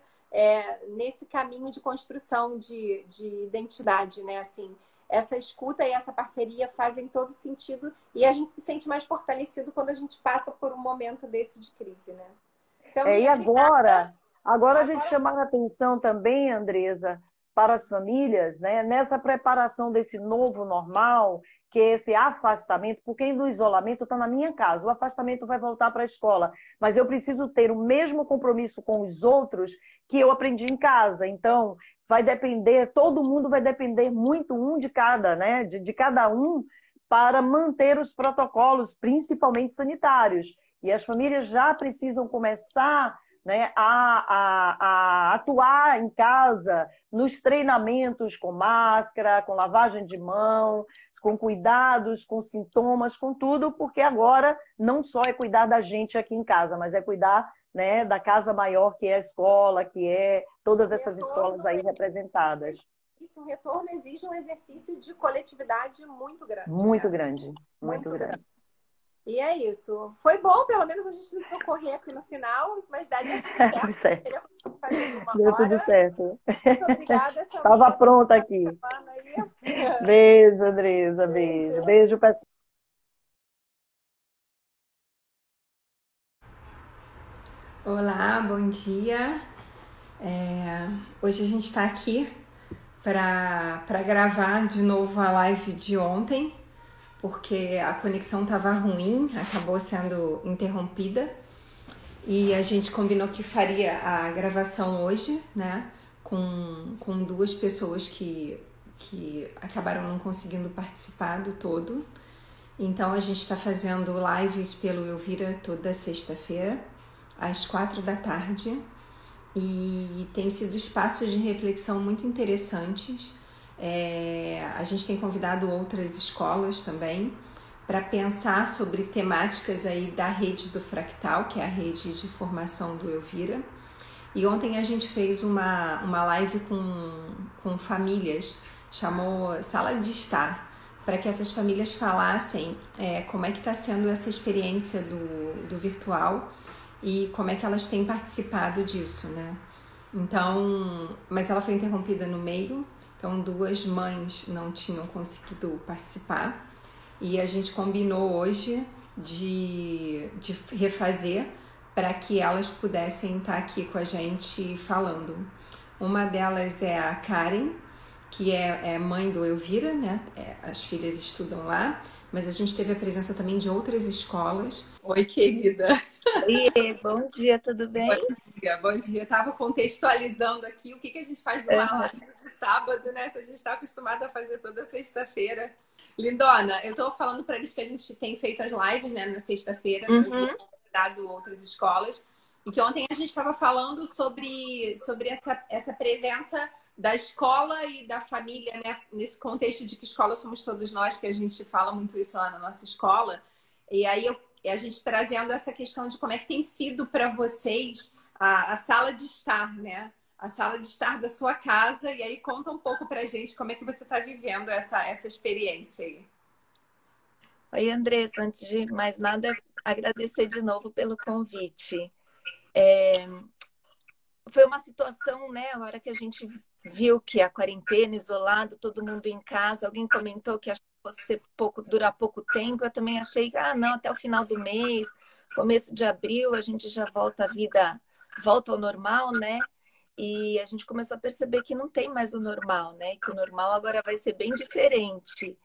nesse caminho de construção de identidade, né? Assim, essa escuta e essa parceria fazem todo sentido e a gente se sente mais fortalecido quando a gente passa por um momento desse de crise, né? E agora a gente chamar a atenção também, Andresa, para as famílias, né, nessa preparação desse novo normal, que é esse afastamento, porque no isolamento está na minha casa, o afastamento vai voltar para a escola, mas eu preciso ter o mesmo compromisso com os outros que eu aprendi em casa. Então, vai depender, todo mundo vai depender muito um de cada, né, de cada um, para manter os protocolos, principalmente sanitários. E as famílias já precisam começar, né, a atuar em casa, nos treinamentos com máscara, com lavagem de mão, com cuidados, com sintomas, com tudo, porque agora não só é cuidar da gente aqui em casa, mas é cuidar, né, da casa maior que é a escola, que é todas essas escolas aí representadas. Isso, o retorno exige um exercício de coletividade muito grande. Muito né? grande, muito grande. E é isso. Foi bom, pelo menos a gente não precisou correr aqui no final, mas deu tudo certo. Deu tudo certo. Muito obrigada. Estava pronta aqui. Beijo, Andresa. Beijo, pessoal. Olá, bom dia. Hoje a gente está aqui para gravar de novo a live de ontem, porque a conexão estava ruim, acabou sendo interrompida e a gente combinou que faria a gravação hoje, né, com duas pessoas que acabaram não conseguindo participar do todo. Então a gente está fazendo lives pelo Elvira toda sexta-feira, às 16h, e tem sido espaços de reflexão muito interessantes. A gente tem convidado outras escolas também para pensar sobre temáticas aí da rede do Fractal, que é a rede de formação do Elvira. E ontem a gente fez uma live com famílias, chamou Sala de Estar, para que essas famílias falassem como é que está sendo essa experiência do virtual e como é que elas têm participado disso, né? Então, mas ela foi interrompida no meio. Então, duas mães não tinham conseguido participar e a gente combinou hoje de refazer para que elas pudessem estar aqui com a gente falando. Uma delas é a Karen, que é mãe do Elvira, né? As filhas estudam lá, mas a gente teve a presença também de outras escolas. Oi, querida! Oi, bom dia, tudo bem? Bom dia. Eu estava contextualizando aqui o que a gente faz numa live de sábado, né? Se a gente está acostumado a fazer toda sexta-feira. Lindona, eu estou falando para eles que a gente tem feito as lives, né, na sexta-feira, dado outras escolas, e que ontem a gente estava falando sobre essa presença da escola e da família, né? Nesse contexto de que escola somos todos nós, que a gente fala muito isso lá na nossa escola. E aí a gente trazendo essa questão de como é que tem sido para vocês a sala de estar, né? A sala de estar da sua casa. E aí conta um pouco pra gente como é que você está vivendo essa experiência aí. Oi, Andressa, antes de mais nada, agradecer de novo pelo convite. Foi uma situação, né, a hora que a gente viu que a quarentena, isolado, todo mundo em casa, alguém comentou que achou que fosse durar pouco tempo, eu também achei que, não, até o final do mês, começo de abril, a gente já volta a vida, volta ao normal, né? E a gente começou a perceber que não tem mais o normal, né? Que o normal agora vai ser bem diferente.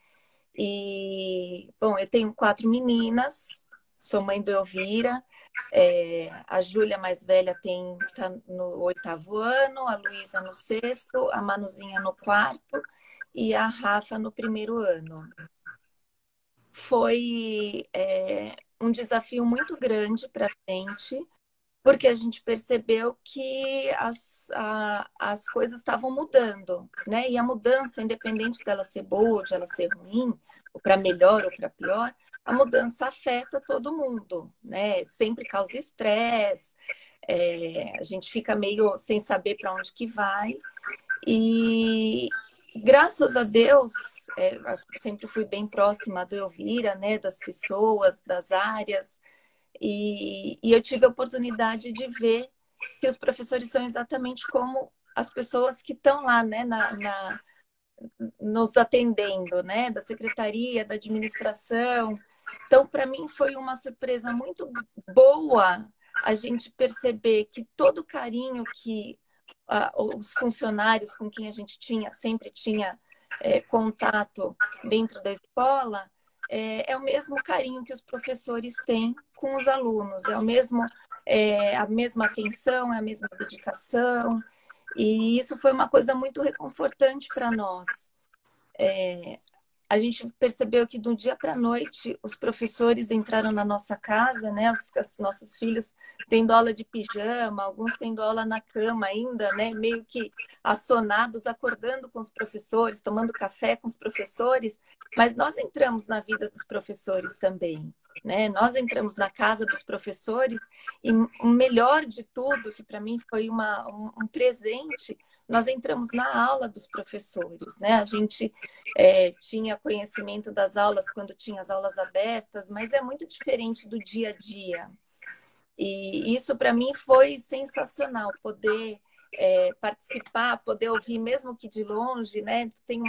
E, bom, eu tenho 4 meninas, sou mãe do Elvira, a Júlia mais velha tá no 8º ano, a Luísa no 6º, a Manuzinha no 4º e a Rafa no 1º ano. Foi um desafio muito grande para a gente, porque a gente percebeu que as coisas estavam mudando, né? E a mudança, independente dela ser boa ou de ela ser ruim, ou para melhor ou para pior, a mudança afeta todo mundo, né? Sempre causa estresse, a gente fica meio sem saber para onde que vai. E graças a Deus, eu sempre fui bem próxima do Elvira, né? Das pessoas, das áreas. E eu tive a oportunidade de ver que os professores são exatamente como as pessoas que estão lá, né, nos atendendo, né, da secretaria, da administração. Então, para mim, foi uma surpresa muito boa a gente perceber que todo o carinho que os funcionários com quem a gente sempre tinha contato dentro da escola, é o mesmo carinho que os professores têm com os alunos, a mesma atenção, é a mesma dedicação, e isso foi uma coisa muito reconfortante para nós. A gente percebeu que do dia para a noite os professores entraram na nossa casa, né? Os nossos filhos tendo aula de pijama, alguns tendo aula na cama ainda, né? Meio que assonados, acordando com os professores, tomando café com os professores. Mas nós entramos na vida dos professores também, né? Nós entramos na casa dos professores e o melhor de tudo, que para mim foi um presente, nós entramos na aula dos professores, né? A gente tinha conhecimento das aulas quando tinha as aulas abertas, mas é muito diferente do dia a dia. E isso para mim foi sensacional, poder participar, poder ouvir, mesmo que de longe, né? Tem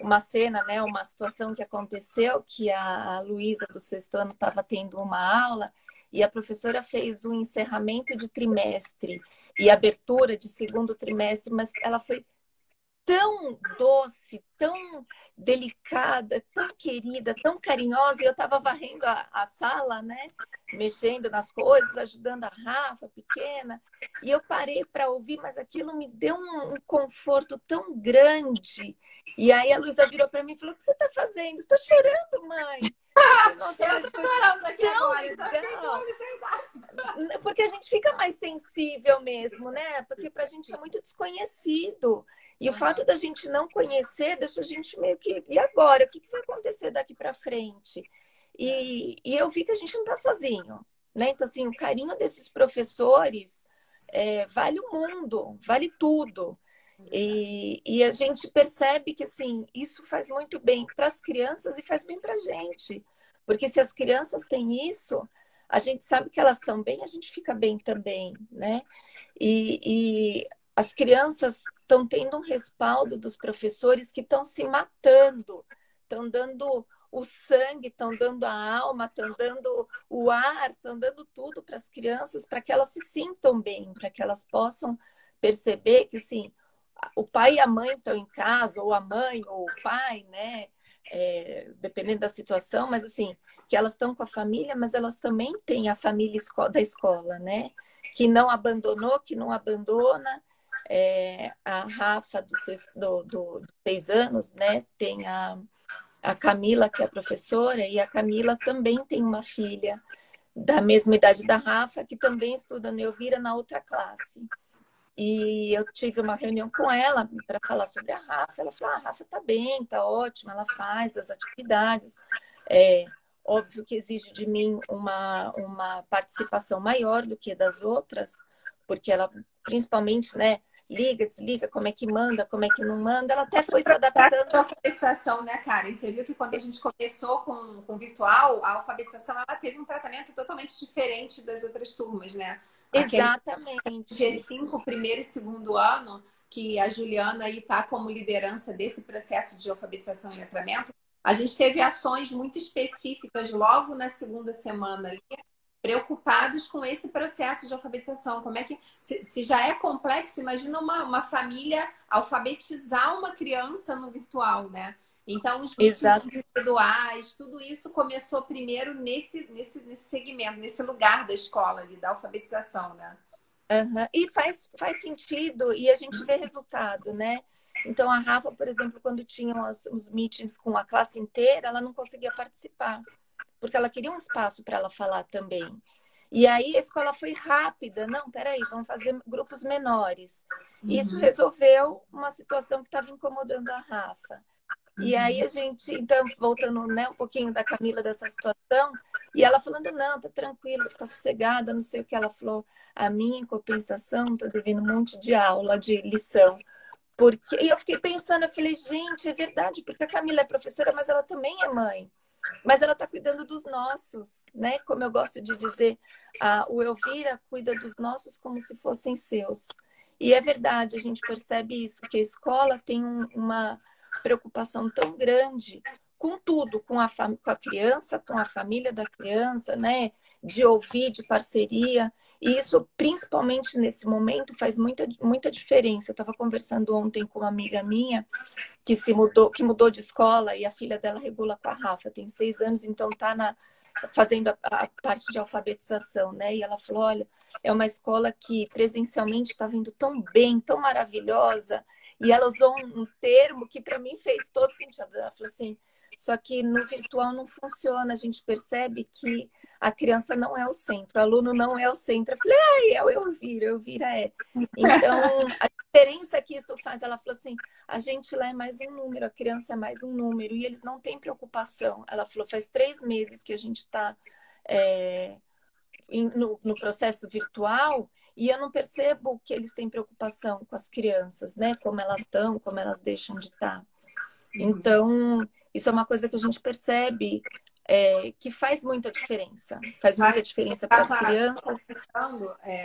uma cena, né? Uma situação que aconteceu, que a Luísa do 6º ano estava tendo uma aula e a professora fez um encerramento de trimestre e abertura de 2º trimestre, mas ela foi tão doce, tão delicada, tão querida, tão carinhosa. E eu estava varrendo a sala, né? Mexendo nas coisas, ajudando a Rafa, pequena. E eu parei para ouvir, mas aquilo me deu um conforto tão grande. E aí a Luísa virou para mim e falou: o que você está fazendo? Você está chorando, mãe? Nossa, eu estou chorando aqui agora. Porque a gente fica mais sensível mesmo, né? Porque para a gente é muito desconhecido. E o fato da gente não conhecer deixa a gente meio que... E agora? O que vai acontecer daqui para frente? E eu vi que a gente não está sozinho, né? Então, assim, o carinho desses professores vale o mundo, vale tudo. E a gente percebe que, assim, isso faz muito bem para as crianças e faz bem para a gente. Porque se as crianças têm isso, a gente sabe que elas estão bem, a gente fica bem também, né? E as crianças estão tendo um respaldo dos professores que estão se matando, estão dando o sangue, estão dando a alma, estão dando o ar, estão dando tudo para as crianças, para que elas se sintam bem, para que elas possam perceber que, assim, o pai e a mãe estão em casa, ou a mãe ou o pai, né? Dependendo da situação, mas assim, que elas estão com a família, mas elas também têm a família da escola, né? Que não abandonou, que não abandona. A Rafa, dos 6 anos, né? Tem a Camila, que é a professora, e a Camila também tem uma filha da mesma idade da Rafa, que também estuda no Elvira na outra classe. E eu tive uma reunião com ela para falar sobre a Rafa. Ela falou: a Rafa tá bem, tá ótima, ela faz as atividades. É óbvio que exige de mim uma participação maior do que das outras, porque ela, principalmente, né, liga, desliga, como é que manda, como é que não manda, ela até foi se adaptando. A alfabetização, né, Karen? Você viu que quando a gente começou com virtual, a alfabetização ela teve um tratamento totalmente diferente das outras turmas, né? Exatamente. G5, primeiro e segundo ano, que a Juliana aí está como liderança desse processo de alfabetização e letramento, a gente teve ações muito específicas logo na segunda semana ali, preocupados com esse processo de alfabetização. Como é que, se já é complexo, imagina uma família alfabetizar uma criança no virtual, né? Então, os grupos individuais, tudo isso começou primeiro nesse segmento, nesse lugar da escola ali, da alfabetização, né? Uhum. E faz sentido, e a gente vê resultado, né? Então, a Rafa, por exemplo, quando tinham os meetings com a classe inteira, ela não conseguia participar, porque ela queria um espaço para ela falar também. E aí a escola foi rápida. Não, peraí, vamos fazer grupos menores. Isso resolveu uma situação que estava incomodando a Rafa. E aí a gente, então, voltando, né, um pouquinho da Camila dessa situação, e ela falando: não, tá tranquila, fica sossegada, não sei o que. Ela falou: a minha, em compensação, tô devendo um monte de aula, de lição. E eu fiquei pensando, eu falei: gente, é verdade, porque a Camila é professora, mas ela também é mãe. Mas ela está cuidando dos nossos, né? Como eu gosto de dizer, o Elvira cuida dos nossos como se fossem seus. E é verdade, a gente percebe isso, que a escola tem uma preocupação tão grande com tudo, com a criança, com a família da criança, né? De ouvir, de parceria. E isso, principalmente nesse momento, faz muita diferença. Eu estava conversando ontem com uma amiga minha que mudou de escola, e a filha dela regula com a Rafa, tem 6 anos, então está fazendo a parte de alfabetização, né? E ela falou: olha, é uma escola que presencialmente está vindo tão bem, tão maravilhosa. E ela usou um termo que para mim fez todo sentido. Ela falou assim: só que no virtual não funciona, a gente percebe que a criança não é o centro, o aluno não é o centro. Eu falei: ai, Elvira é. Então, a diferença que isso faz, ela falou assim: a gente lá é mais um número, a criança é mais um número, e eles não têm preocupação. Ela falou: faz 3 meses que a gente está no processo virtual, e eu não percebo que eles têm preocupação com as crianças, né? Como elas estão, como elas deixam de estar. Então, isso é uma coisa que a gente percebe que faz muita diferença. Faz muita diferença para as crianças.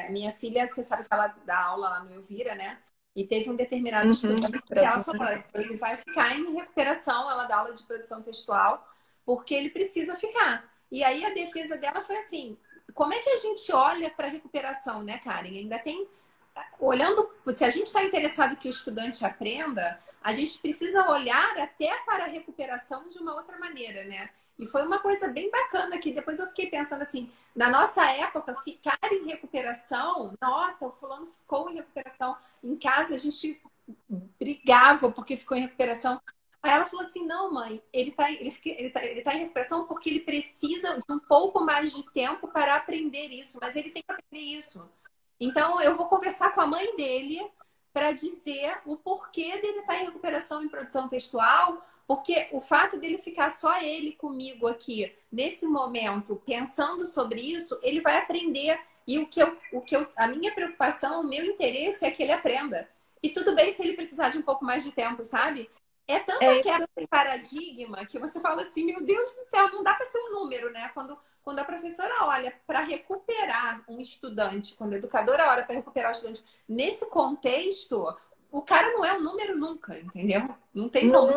Minha filha, você sabe que ela dá aula lá no Elvira, né? E teve um determinado estudante que ela falou: ele vai ficar em recuperação, ela dá aula de produção textual, porque ele precisa ficar. E aí a defesa dela foi assim: como é que a gente olha para a recuperação, né, Karen? Ainda tem... Olhando, se a gente está interessado que o estudante aprenda, a gente precisa olhar até para a recuperação de uma outra maneira, né? E foi uma coisa bem bacana que depois eu fiquei pensando assim, na nossa época, ficar em recuperação, nossa, o fulano ficou em recuperação. Em casa a gente brigava porque ficou em recuperação. Aí ela falou assim: não, mãe, ele tá em recuperação porque ele precisa de um pouco mais de tempo para aprender isso, mas ele tem que aprender isso. Então, eu vou conversar com a mãe dele para dizer o porquê dele estar em recuperação em produção textual, porque o fato dele ficar só ele comigo aqui, nesse momento, pensando sobre isso, ele vai aprender. E a minha preocupação, o meu interesse é que ele aprenda. E tudo bem se ele precisar de um pouco mais de tempo, sabe? É tanto aquele paradigma que você fala assim: meu Deus do céu, não dá para ser um número, né? Quando a professora olha para recuperar um estudante, quando a educadora olha para recuperar o estudante nesse contexto, o cara não é um número nunca, entendeu? Não tem como.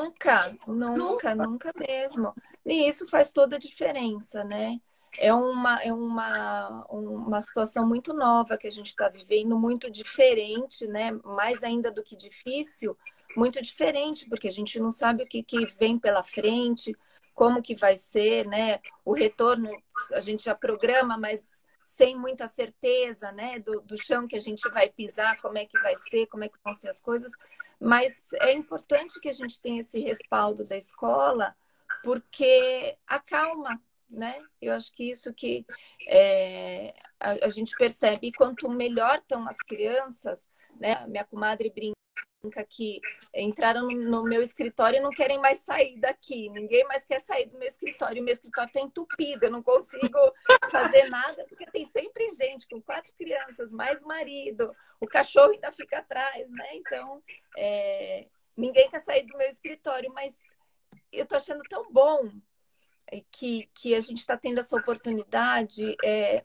Nunca mesmo. E isso faz toda a diferença, né? É uma situação muito nova que a gente está vivendo, muito diferente, né? Mais ainda do que difícil, muito diferente, porque a gente não sabe o que vem pela frente, como que vai ser, né? O retorno a gente já programa, mas sem muita certeza, né? Do chão que a gente vai pisar, como é que vai ser, como é que vão ser as coisas. Mas é importante que a gente tenha esse respaldo da escola, porque acalma, né? Eu acho que isso que a gente percebe. E quanto melhor estão as crianças, né? Minha comadre brinca que entraram no meu escritório e não querem mais sair daqui. Ninguém mais quer sair do meu escritório. O meu escritório está entupido, eu não consigo fazer nada, porque tem sempre gente com 4 crianças, mais marido, o cachorro ainda fica atrás, né? Então, ninguém quer sair do meu escritório, mas eu estou achando tão bom que a gente está tendo essa oportunidade.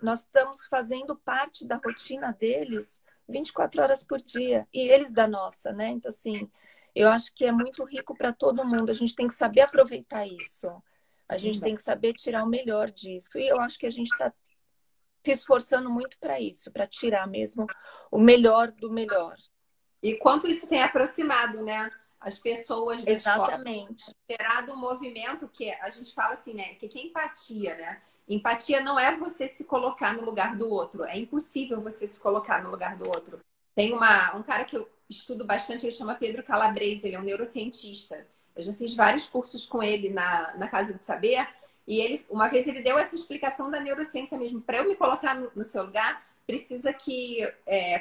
Nós estamos fazendo parte da rotina deles 24 horas por dia, e eles da nossa, né? Então, assim, eu acho que é muito rico para todo mundo. A gente tem que saber aproveitar isso. A gente tem que saber tirar o melhor disso. E eu acho que a gente está se esforçando muito para isso, para tirar mesmo o melhor do melhor. E quanto isso tem aproximado, né? As pessoas da Exatamente. escola. Gerado um movimento que a gente fala assim, né? Que é empatia, né? Empatia não é você se colocar no lugar do outro. É impossível você se colocar no lugar do outro. Tem um cara que eu estudo bastante, ele chama Pedro Calabrese, ele é um neurocientista. Eu já fiz vários cursos com ele na Casa de Saber. E uma vez ele deu essa explicação da neurociência mesmo. Para eu me colocar no seu lugar, precisa que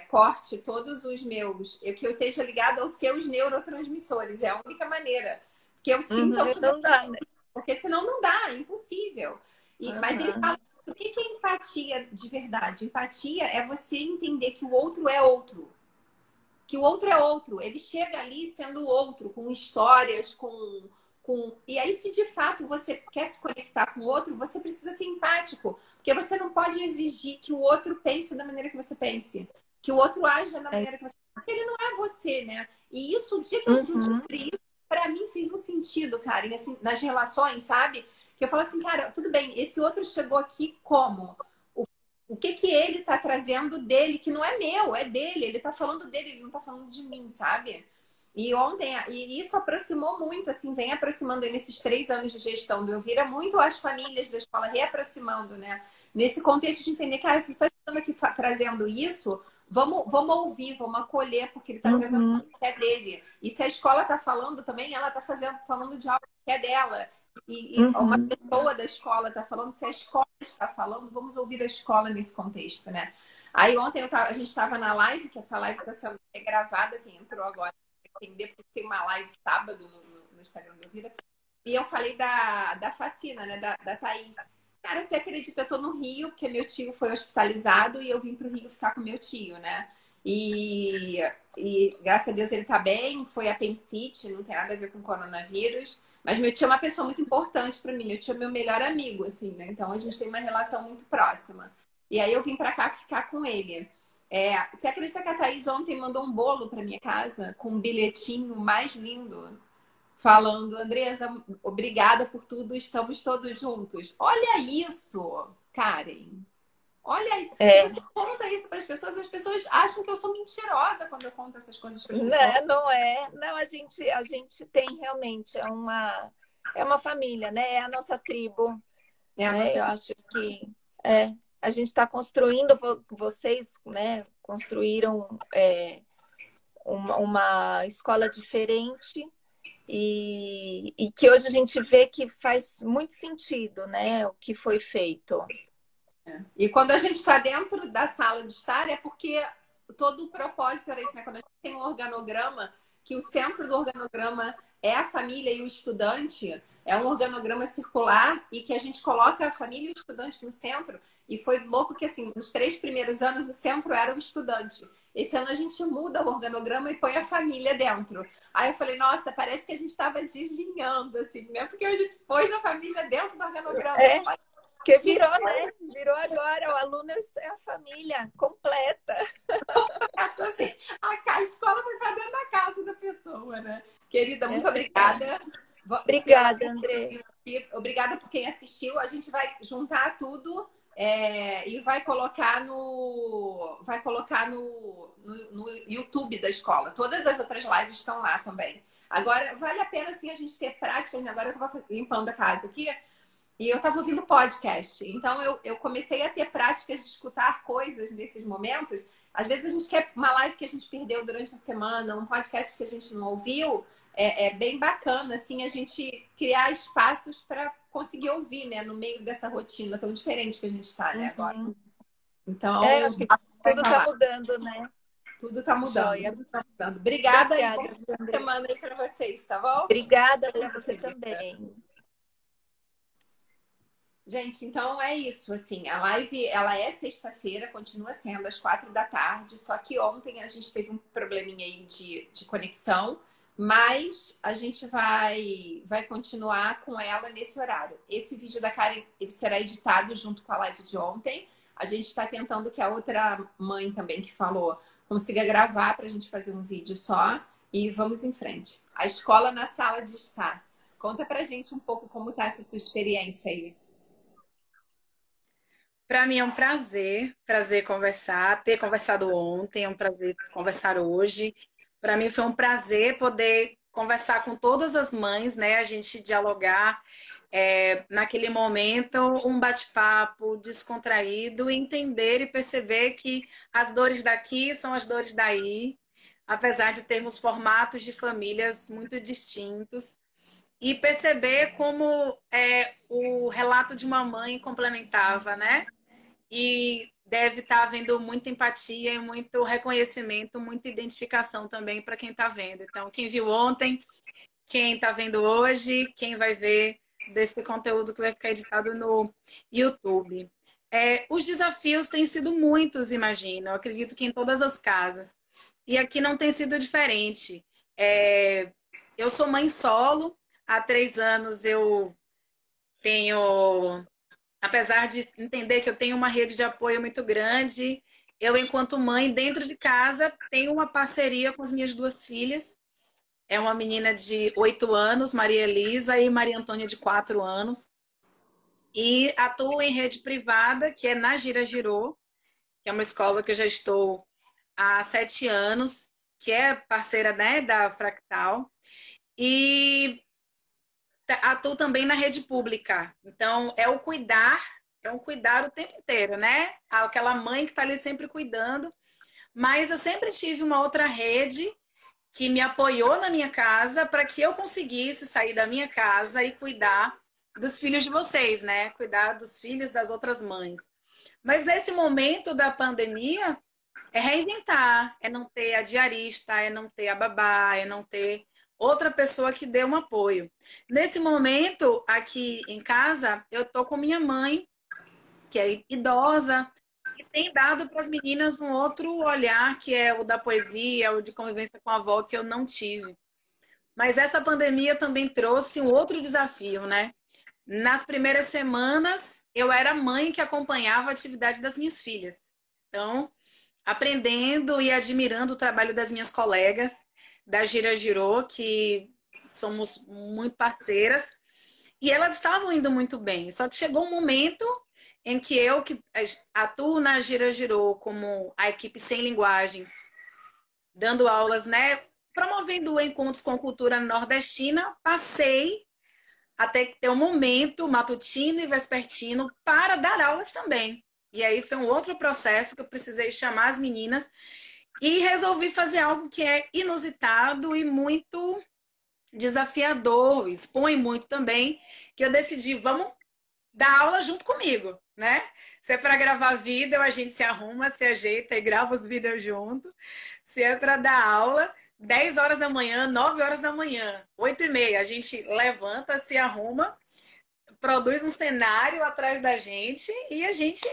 corte todos os meus... que eu esteja ligado aos seus neurotransmissores. É a única maneira. Porque eu sinto... Não dá, né? Porque senão não dá, é impossível. Mas ele fala, o que é empatia de verdade? Empatia é você entender que o outro é outro. Que o outro é outro. Ele chega ali sendo outro, com histórias, E aí, se de fato você quer se conectar com o outro, você precisa ser empático. Porque você não pode exigir que o outro pense da maneira que você pense. Que o outro aja da maneira que você... Porque ele não é você, né? E isso, de descobrir isso, pra mim, fez um sentido, cara. E, assim, nas relações, sabe? Que eu falo assim, cara, tudo bem, esse outro chegou aqui como? O que ele tá trazendo dele, que não é meu, é dele. Ele tá falando dele, ele não tá falando de mim, sabe? E ontem, e isso aproximou muito, assim, vem aproximando nesses 3 anos de gestão do Elvira, muito as famílias da escola reaproximando, né? Nesse contexto de entender, cara, se você está aqui trazendo isso, vamos ouvir, vamos acolher, porque ele está trazendo o que é dele. E se a escola está falando também, ela está falando de algo que é dela. E uma pessoa da escola está falando, se a escola está falando, vamos ouvir a escola nesse contexto, né? Aí ontem a gente estava na live, que essa live está sendo gravada, quem entrou agora entender, porque tem uma live sábado no Instagram do Vida. E eu falei da Facina, né? Da Thaís. Cara, você acredita, eu tô no Rio, porque meu tio foi hospitalizado e eu vim pro Rio ficar com meu tio, né? E graças a Deus ele tá bem, foi apendicite, não tem nada a ver com coronavírus. Mas meu tio é uma pessoa muito importante para mim. Meu tio é meu melhor amigo, assim, né? Então a gente tem uma relação muito próxima. E aí eu vim para cá ficar com ele. Você acredita que a Thaís ontem mandou um bolo para minha casa com um bilhetinho mais lindo, falando, Andresa, obrigada por tudo, estamos todos juntos. Olha isso, Karen. Olha isso. Se você conta isso para as pessoas acham que eu sou mentirosa quando eu conto essas coisas para as pessoas. Não é. Não, a gente tem realmente, é uma família, né? É a nossa tribo. Né? Eu acho que a gente está construindo, vocês, né, construíram uma escola diferente e que hoje a gente vê que faz muito sentido, né, o que foi feito. E quando a gente está dentro da sala de estar, é porque todo o propósito era isso, né? Quando a gente tem um organograma, que o centro do organograma é a família e o estudante, é um organograma circular e que a gente coloca a família e o estudante no centro. E foi louco que, assim, nos 3 primeiros anos, o centro era o estudante. Esse ano a gente muda o organograma e põe a família dentro. Aí eu falei, nossa, parece que a gente estava deslinhando, assim, né? Porque a gente pôs a família dentro do organograma. Porque virou, né? Virou agora. O aluno é a família completa. Assim, a escola vai ficar dentro da casa da pessoa, né? Querida, muito obrigada. Obrigada, André. Obrigada por quem assistiu. A gente vai juntar tudo e vai colocar no YouTube da escola. Todas as outras lives estão lá também. Agora, vale a pena, assim, a gente ter práticas, né? Agora eu estava limpando a casa aqui. E eu estava ouvindo podcast. Então, eu comecei a ter práticas de escutar coisas nesses momentos. Às vezes, a gente quer uma live que a gente perdeu durante a semana, um podcast que a gente não ouviu. É bem bacana, assim, a gente criar espaços para conseguir ouvir, né? No meio dessa rotina tão diferente que a gente está, né, agora. Então, acho que tudo está mudando, né? Tudo tá mudando. Joia. Tudo tá mudando. Obrigada e Obrigada, boa semana aí para vocês, tá bom? Obrigada para você também. Gente, então é isso, assim, a live, ela é sexta-feira, continua sendo às 4 da tarde, só que ontem a gente teve um probleminha aí de conexão, mas a gente vai continuar com ela nesse horário. Esse vídeo da Karen, ele será editado junto com a live de ontem. A gente está tentando que a outra mãe também que falou consiga gravar para a gente fazer um vídeo só e vamos em frente. A escola na sala de estar. Conta pra gente um pouco como tá essa tua experiência aí. Para mim é um prazer conversar, ter conversado ontem, é um prazer conversar hoje. Para mim foi um prazer poder conversar com todas as mães, né? A gente dialogar naquele momento, um bate-papo descontraído, entender e perceber que as dores daqui são as dores daí, apesar de termos formatos de famílias muito distintos. E perceber como o relato de uma mãe complementava, né? E deve estar havendo muita empatia e muito reconhecimento, muita identificação também para quem está vendo. Então, quem viu ontem, quem está vendo hoje, quem vai ver desse conteúdo que vai ficar editado no YouTube. Os desafios têm sido muitos, imagino. Eu acredito que em todas as casas. E aqui não tem sido diferente. Eu sou mãe solo. Há 3 anos eu tenho... Apesar de entender que eu tenho uma rede de apoio muito grande, eu, enquanto mãe, dentro de casa, tenho uma parceria com as minhas 2 filhas. É uma menina de 8 anos, Maria Elisa, e Maria Antônia, de 4 anos. E atuo em rede privada, que é na Gira Girô, que é uma escola que eu já estou há 7 anos, que é parceira, né, da Fractal. E atuo também na rede pública. Então, é um cuidar o tempo inteiro, né? Aquela mãe que está ali sempre cuidando. Mas eu sempre tive uma outra rede que me apoiou na minha casa para que eu conseguisse sair da minha casa e cuidar dos filhos de vocês, né? Cuidar dos filhos das outras mães. Mas nesse momento da pandemia, é reinventar, é não ter a diarista, é não ter a babá, é não ter outra pessoa que dê um apoio. Nesse momento, aqui em casa, eu tô com minha mãe, que é idosa, e tem dado para as meninas um outro olhar, que é o da poesia, o de convivência com a avó, que eu não tive. Mas essa pandemia também trouxe um outro desafio, né? Nas primeiras semanas, eu era mãe que acompanhava a atividade das minhas filhas. Então, aprendendo e admirando o trabalho das minhas colegas, da Gira Girô, que somos muito parceiras, e elas estavam indo muito bem. Só que chegou um momento em que eu, que atuo na Gira Girô como a equipe Sem Linguagens, dando aulas, né, promovendo encontros com cultura nordestina, passei a ter um momento matutino e vespertino para dar aulas também. E aí foi um outro processo que eu precisei chamar as meninas e resolvi fazer algo que é inusitado e muito desafiador, expõe muito também, que eu decidi, vamos dar aula junto comigo, né? Se é para gravar vídeo, a gente se arruma, se ajeita e grava os vídeos junto. Se é para dar aula, 10 horas da manhã, 9 horas da manhã, 8h30, a gente levanta, se arruma, produz um cenário atrás da gente e a gente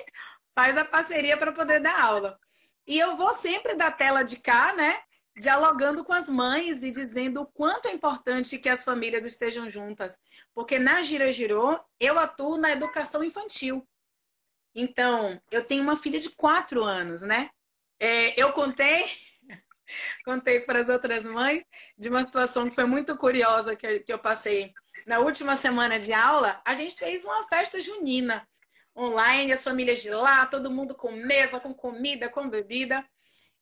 faz a parceria para poder dar aula. E eu vou sempre da tela de cá, né? Dialogando com as mães e dizendo o quanto é importante que as famílias estejam juntas. Porque na Gira Girô, eu atuo na educação infantil. Então, eu tenho uma filha de 4 anos, né? Eu contei para as outras mães de uma situação que foi muito curiosa que eu passei na última semana de aula. A gente fez uma festa junina online, as famílias de lá, todo mundo com mesa, com comida, com bebida.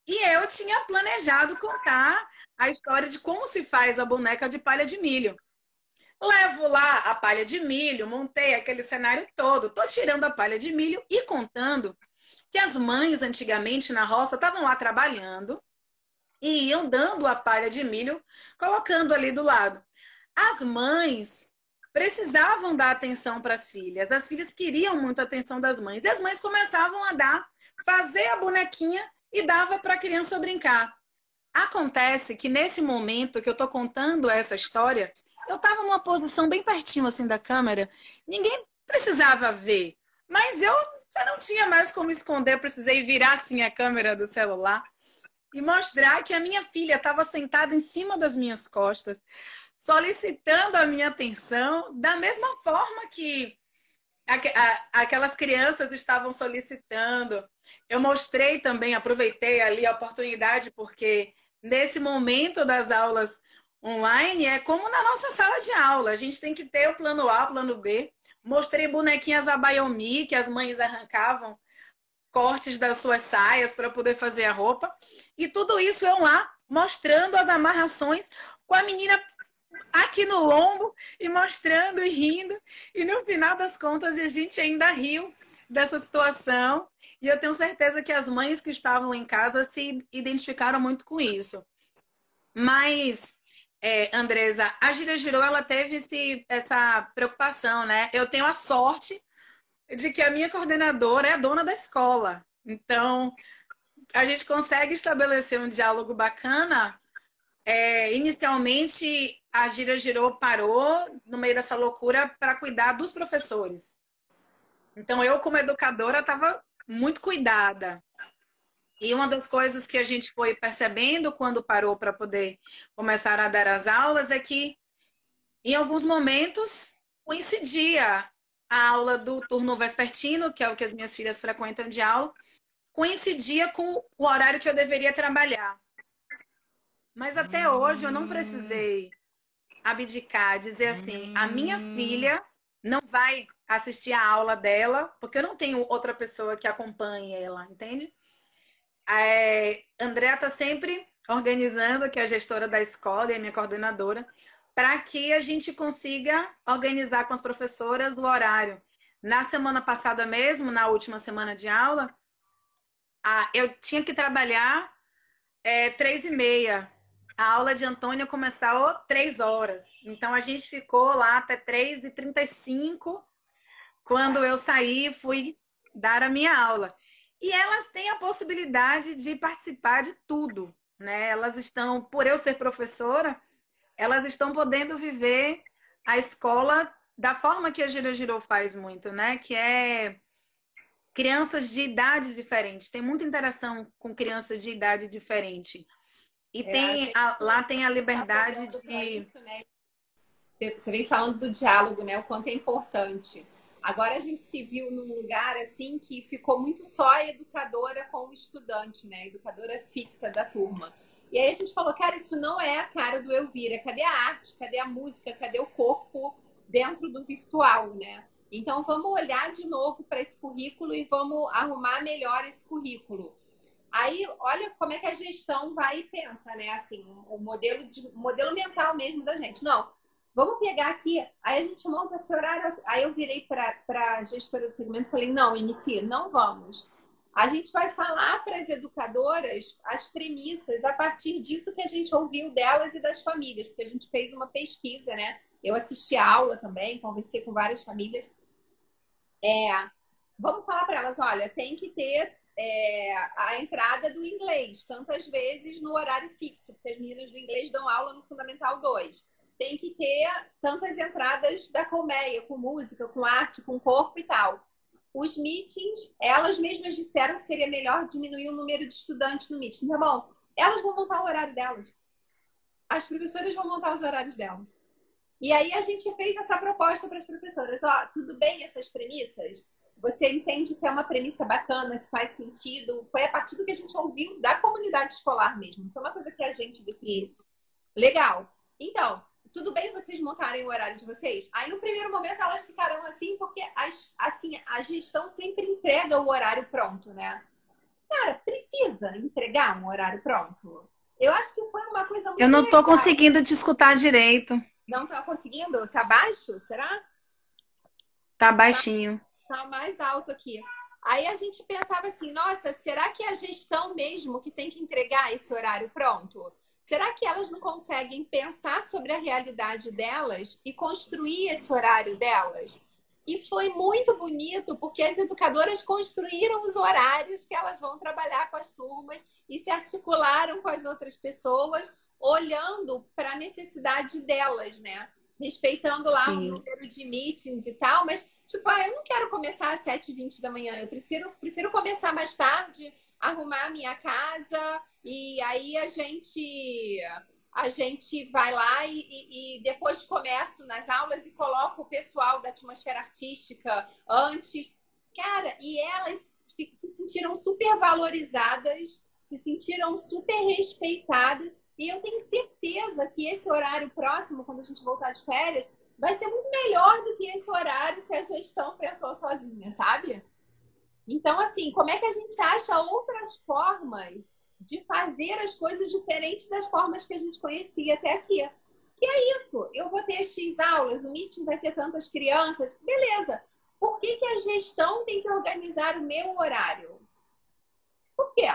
E eu tinha planejado contar a história de como se faz a boneca de palha de milho. Levo lá a palha de milho, montei aquele cenário todo, tô tirando a palha de milho e contando que as mães antigamente na roça estavam lá trabalhando e iam dando a palha de milho, colocando ali do lado. As mães precisavam dar atenção para as filhas. As filhas queriam muito a atenção das mães. E as mães começavam a fazer a bonequinha e dava para a criança brincar. Acontece que nesse momento que eu estou contando essa história, eu estava numa posição bem pertinho assim da câmera, ninguém precisava ver, mas eu já não tinha mais como esconder, eu precisei virar assim a câmera do celular e mostrar que a minha filha estava sentada em cima das minhas costas, solicitando a minha atenção, da mesma forma que aquelas crianças estavam solicitando. Eu mostrei também, aproveitei ali a oportunidade, porque nesse momento das aulas online é como na nossa sala de aula. A gente tem que ter o plano A, o plano B. Mostrei bonequinhas Abayomi, que as mães arrancavam cortes das suas saias para poder fazer a roupa. E tudo isso eu lá, mostrando as amarrações com a menina aqui no lombo e mostrando e rindo. E no final das contas, a gente ainda riu dessa situação. E eu tenho certeza que as mães que estavam em casa se identificaram muito com isso. Mas, Andresa, a Gira Girou, ela teve essa preocupação, né? Eu tenho a sorte de que a minha coordenadora é a dona da escola. Então, a gente consegue estabelecer um diálogo bacana. Inicialmente, a Gira Girou parou no meio dessa loucura para cuidar dos professores. Então, eu, como educadora, estava muito cuidada. E uma das coisas que a gente foi percebendo quando parou para poder começar a dar as aulas é que, em alguns momentos, coincidia a aula do turno vespertino, que é o que as minhas filhas frequentam de aula, coincidia com o horário que eu deveria trabalhar. Mas até hoje eu não precisei abdicar, dizer assim, a minha filha não vai assistir a aula dela, porque eu não tenho outra pessoa que acompanhe ela, entende? A Andréa está sempre organizando, que é a gestora da escola e a minha coordenadora, para que a gente consiga organizar com as professoras o horário. Na semana passada mesmo, na última semana de aula, eu tinha que trabalhar 3h30. A aula de Antônia começou 3 horas. Então, a gente ficou lá até 3h35. Quando eu saí, fui dar a minha aula. E elas têm a possibilidade de participar de tudo, né? Elas estão, por eu ser professora, elas estão podendo viver a escola da forma que a Gira Girou faz muito, né? Que é crianças de idades diferentes. Tem muita interação com crianças de idade diferente. E lá tem a liberdade de... Isso, né? Você vem falando do diálogo, né? O quanto é importante. Agora a gente se viu num lugar assim que ficou muito só a educadora com o estudante, né? A educadora fixa da turma. E aí a gente falou, cara, isso não é a cara do Elvira. Cadê a arte? Cadê a música? Cadê o corpo dentro do virtual, né? Então vamos olhar de novo para esse currículo e vamos arrumar melhor esse currículo. Aí, olha como é que a gestão vai e pensa, né? Assim, o modelo mental mesmo da gente. Não, vamos pegar aqui. Aí a gente monta esse horário. Aí eu virei para a gestora do segmento e falei, não, MC, não vamos. A gente vai falar para as educadoras as premissas a partir disso que a gente ouviu delas e das famílias, porque a gente fez uma pesquisa, né? Eu assisti a aula também, conversei com várias famílias. Vamos falar para elas, olha, tem que ter a entrada do inglês, tantas vezes no horário fixo, porque as meninas do inglês dão aula no Fundamental 2. Tem que ter tantas entradas da colmeia, com música, com arte, com corpo e tal. Os meetings, elas mesmas disseram que seria melhor diminuir o número de estudantes no meeting. Tá bom? Elas vão montar o horário delas. As professoras vão montar os horários delas. E aí a gente fez essa proposta para as professoras. Ó, tudo bem essas premissas? Você entende que é uma premissa bacana, que faz sentido? Foi a partir do que a gente ouviu da comunidade escolar mesmo. Foi uma coisa que a gente decidiu. Isso. Legal. Então, tudo bem vocês montarem o horário de vocês? Aí, no primeiro momento, elas ficaram assim, porque a gestão sempre entrega o horário pronto, né? Cara, precisa entregar um horário pronto? Eu acho que foi uma coisa muito Eu não estou legal. conseguindo te escutar direito. Não tá conseguindo? Tá baixo? Será? Tá baixinho. Tá mais alto aqui. Aí a gente pensava assim, nossa, será que é a gestão mesmo que tem que entregar esse horário pronto? Será que elas não conseguem pensar sobre a realidade delas e construir esse horário delas? E foi muito bonito, porque as educadoras construíram os horários que elas vão trabalhar com as turmas e se articularam com as outras pessoas, olhando para a necessidade delas, né? Respeitando lá o número de meetings e tal, mas, tipo, eu não quero começar às 7h20 da manhã, eu prefiro começar mais tarde, arrumar a minha casa, e aí a gente vai lá e depois começo nas aulas e coloco o pessoal da atmosfera artística antes. Cara, e elas se sentiram super valorizadas, se sentiram super respeitadas. E eu tenho certeza que esse horário próximo, quando a gente voltar de férias, vai ser muito melhor do que esse horário que a gestão pensou sozinha, sabe? Então, assim, como é que a gente acha outras formas de fazer as coisas diferentes das formas que a gente conhecia até aqui? Que é isso, eu vou ter X aulas, o meeting vai ter tantas crianças, beleza. Por que a gestão tem que organizar o meu horário? Por quê?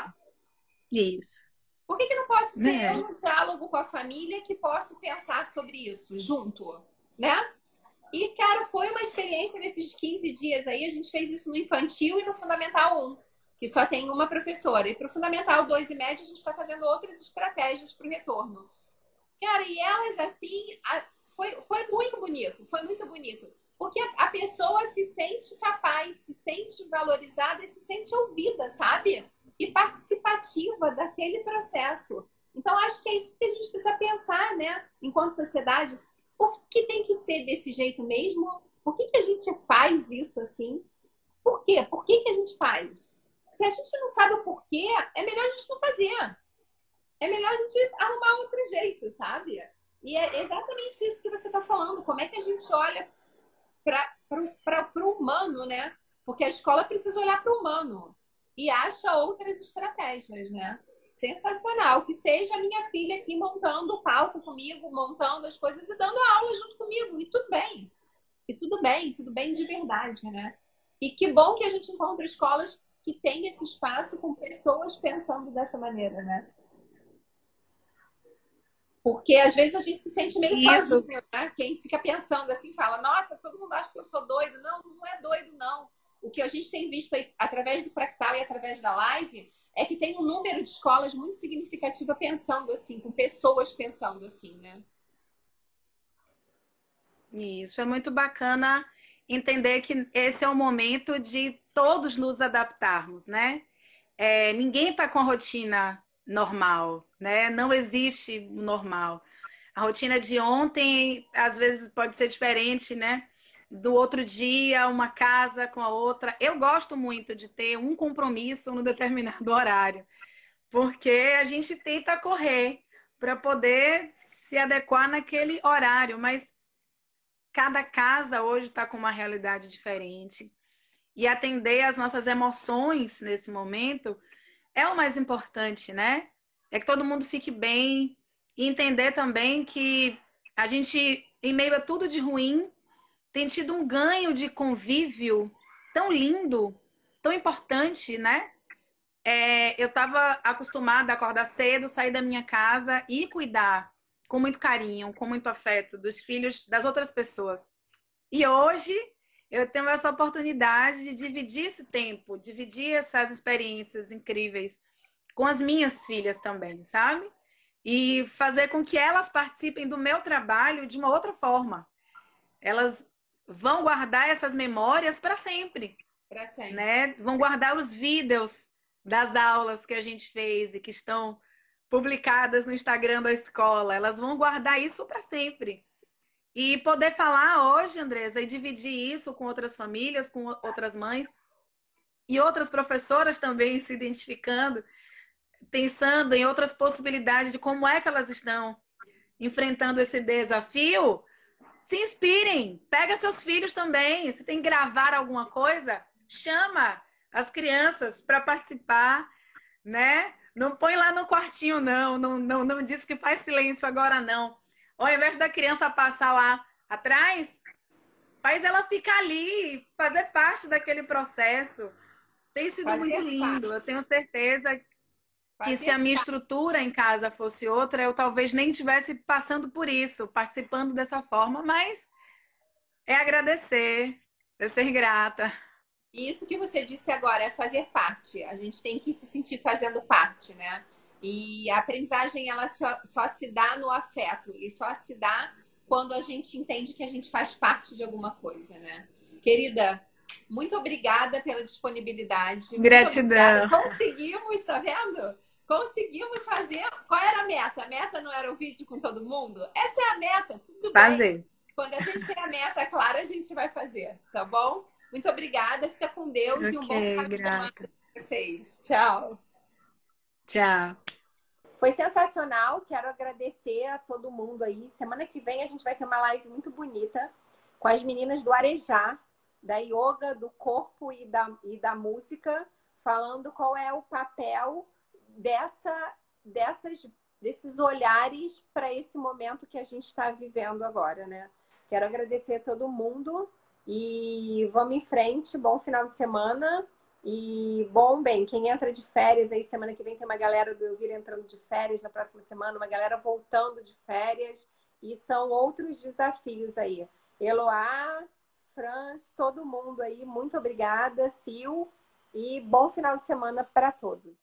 Isso. Por que não posso ser eu no diálogo com a família que posso pensar sobre isso junto, né? E, cara, foi uma experiência nesses 15 dias aí. A gente fez isso no infantil e no Fundamental 1, que só tem uma professora. E para o Fundamental 2 e médio, a gente está fazendo outras estratégias para o retorno. Cara, e elas, assim, foi muito bonito. Foi muito bonito. Porque a pessoa se sente capaz, se sente valorizada e se sente ouvida, sabe? E participativa daquele processo. Então, acho que é isso que a gente precisa pensar, né? Enquanto sociedade. Por que tem que ser desse jeito mesmo? Por que a gente faz isso assim? Por quê? Por que a gente faz? Se a gente não sabe o porquê, é melhor a gente não fazer. É melhor a gente arrumar outro jeito, sabe? E é exatamente isso que você está falando. Como é que a gente olha para o humano, né? Porque a escola precisa olhar para o humano e acha outras estratégias, né? Sensacional. Que seja a minha filha aqui montando o palco comigo, montando as coisas e dando aula junto comigo. E tudo bem. E tudo bem de verdade, né? E que bom que a gente encontra escolas que têm esse espaço com pessoas pensando dessa maneira, né? Porque às vezes a gente se sente meio sozinho, né? Quem fica pensando assim fala, nossa, todo mundo acha que eu sou doido. Não, não é doido, não. O que a gente tem visto aí, através do Fractal e através da live, é que tem um número de escolas muito significativo pensando assim, com pessoas pensando assim, né? Isso, é muito bacana entender que esse é o momento de todos nos adaptarmos, né? Ninguém está com a rotina normal, né? Não existe o normal. A rotina de ontem, às vezes, pode ser diferente, né? Do outro dia, uma casa com a outra. Eu gosto muito de ter um compromisso no determinado horário, porque a gente tenta correr para poder se adequar naquele horário, mas cada casa hoje está com uma realidade diferente. E atender às nossas emoções nesse momento é o mais importante, né? É que todo mundo fique bem e entender também que a gente, em meio a tudo de ruim, tem tido um ganho de convívio tão lindo, tão importante, né? Eu estava acostumada a acordar cedo, sair da minha casa e cuidar com muito carinho, com muito afeto dos filhos das outras pessoas. E hoje eu tenho essa oportunidade de dividir esse tempo, dividir essas experiências incríveis com as minhas filhas também, sabe? E fazer com que elas participem do meu trabalho de uma outra forma. Elas vão guardar essas memórias para sempre. Para sempre. Né? Vão guardar os vídeos das aulas que a gente fez e que estão publicadas no Instagram da escola. Elas vão guardar isso para sempre. E poder falar hoje, Andressa, e dividir isso com outras famílias, com outras mães e outras professoras também se identificando, pensando em outras possibilidades de como é que elas estão enfrentando esse desafio. Se inspirem, pega seus filhos também. Se tem que gravar alguma coisa, chama as crianças para participar, né? Não põe lá no quartinho, não diz que faz silêncio agora, não. Ao invés da criança passar lá atrás, faz ela ficar ali, fazer parte daquele processo. Tem sido muito lindo. Eu tenho certeza que se a minha estrutura em casa fosse outra, eu talvez nem estivesse passando por isso, participando dessa forma, mas é agradecer, Eu ser grata. Isso que você disse agora é fazer parte. A gente tem que se sentir fazendo parte, né? E a aprendizagem, ela só se dá no afeto. E só se dá quando a gente entende que a gente faz parte de alguma coisa, né? Querida, muito obrigada pela disponibilidade. Gratidão. Conseguimos, tá vendo? Conseguimos fazer. Qual era a meta? A meta não era o vídeo com todo mundo? Essa é a meta, tudo Fazer. bem. Quando a gente tem a meta clara, a gente vai fazer, tá bom? Muito obrigada, fica com Deus e um bom final de semana para vocês. Tchau. Tchau. Foi sensacional, quero agradecer a todo mundo aí. Semana que vem a gente vai ter uma live muito bonita com as meninas do Arejá, da yoga, do corpo e da música, falando qual é o papel desses olhares para esse momento que a gente está vivendo agora, né? Quero agradecer a todo mundo e vamos em frente. Bom final de semana. E, quem entra de férias aí, semana que vem tem uma galera do Elvira entrando de férias na próxima semana, uma galera voltando de férias, e são outros desafios aí. Eloá, Franz, todo mundo aí, muito obrigada, Sil, e bom final de semana para todos.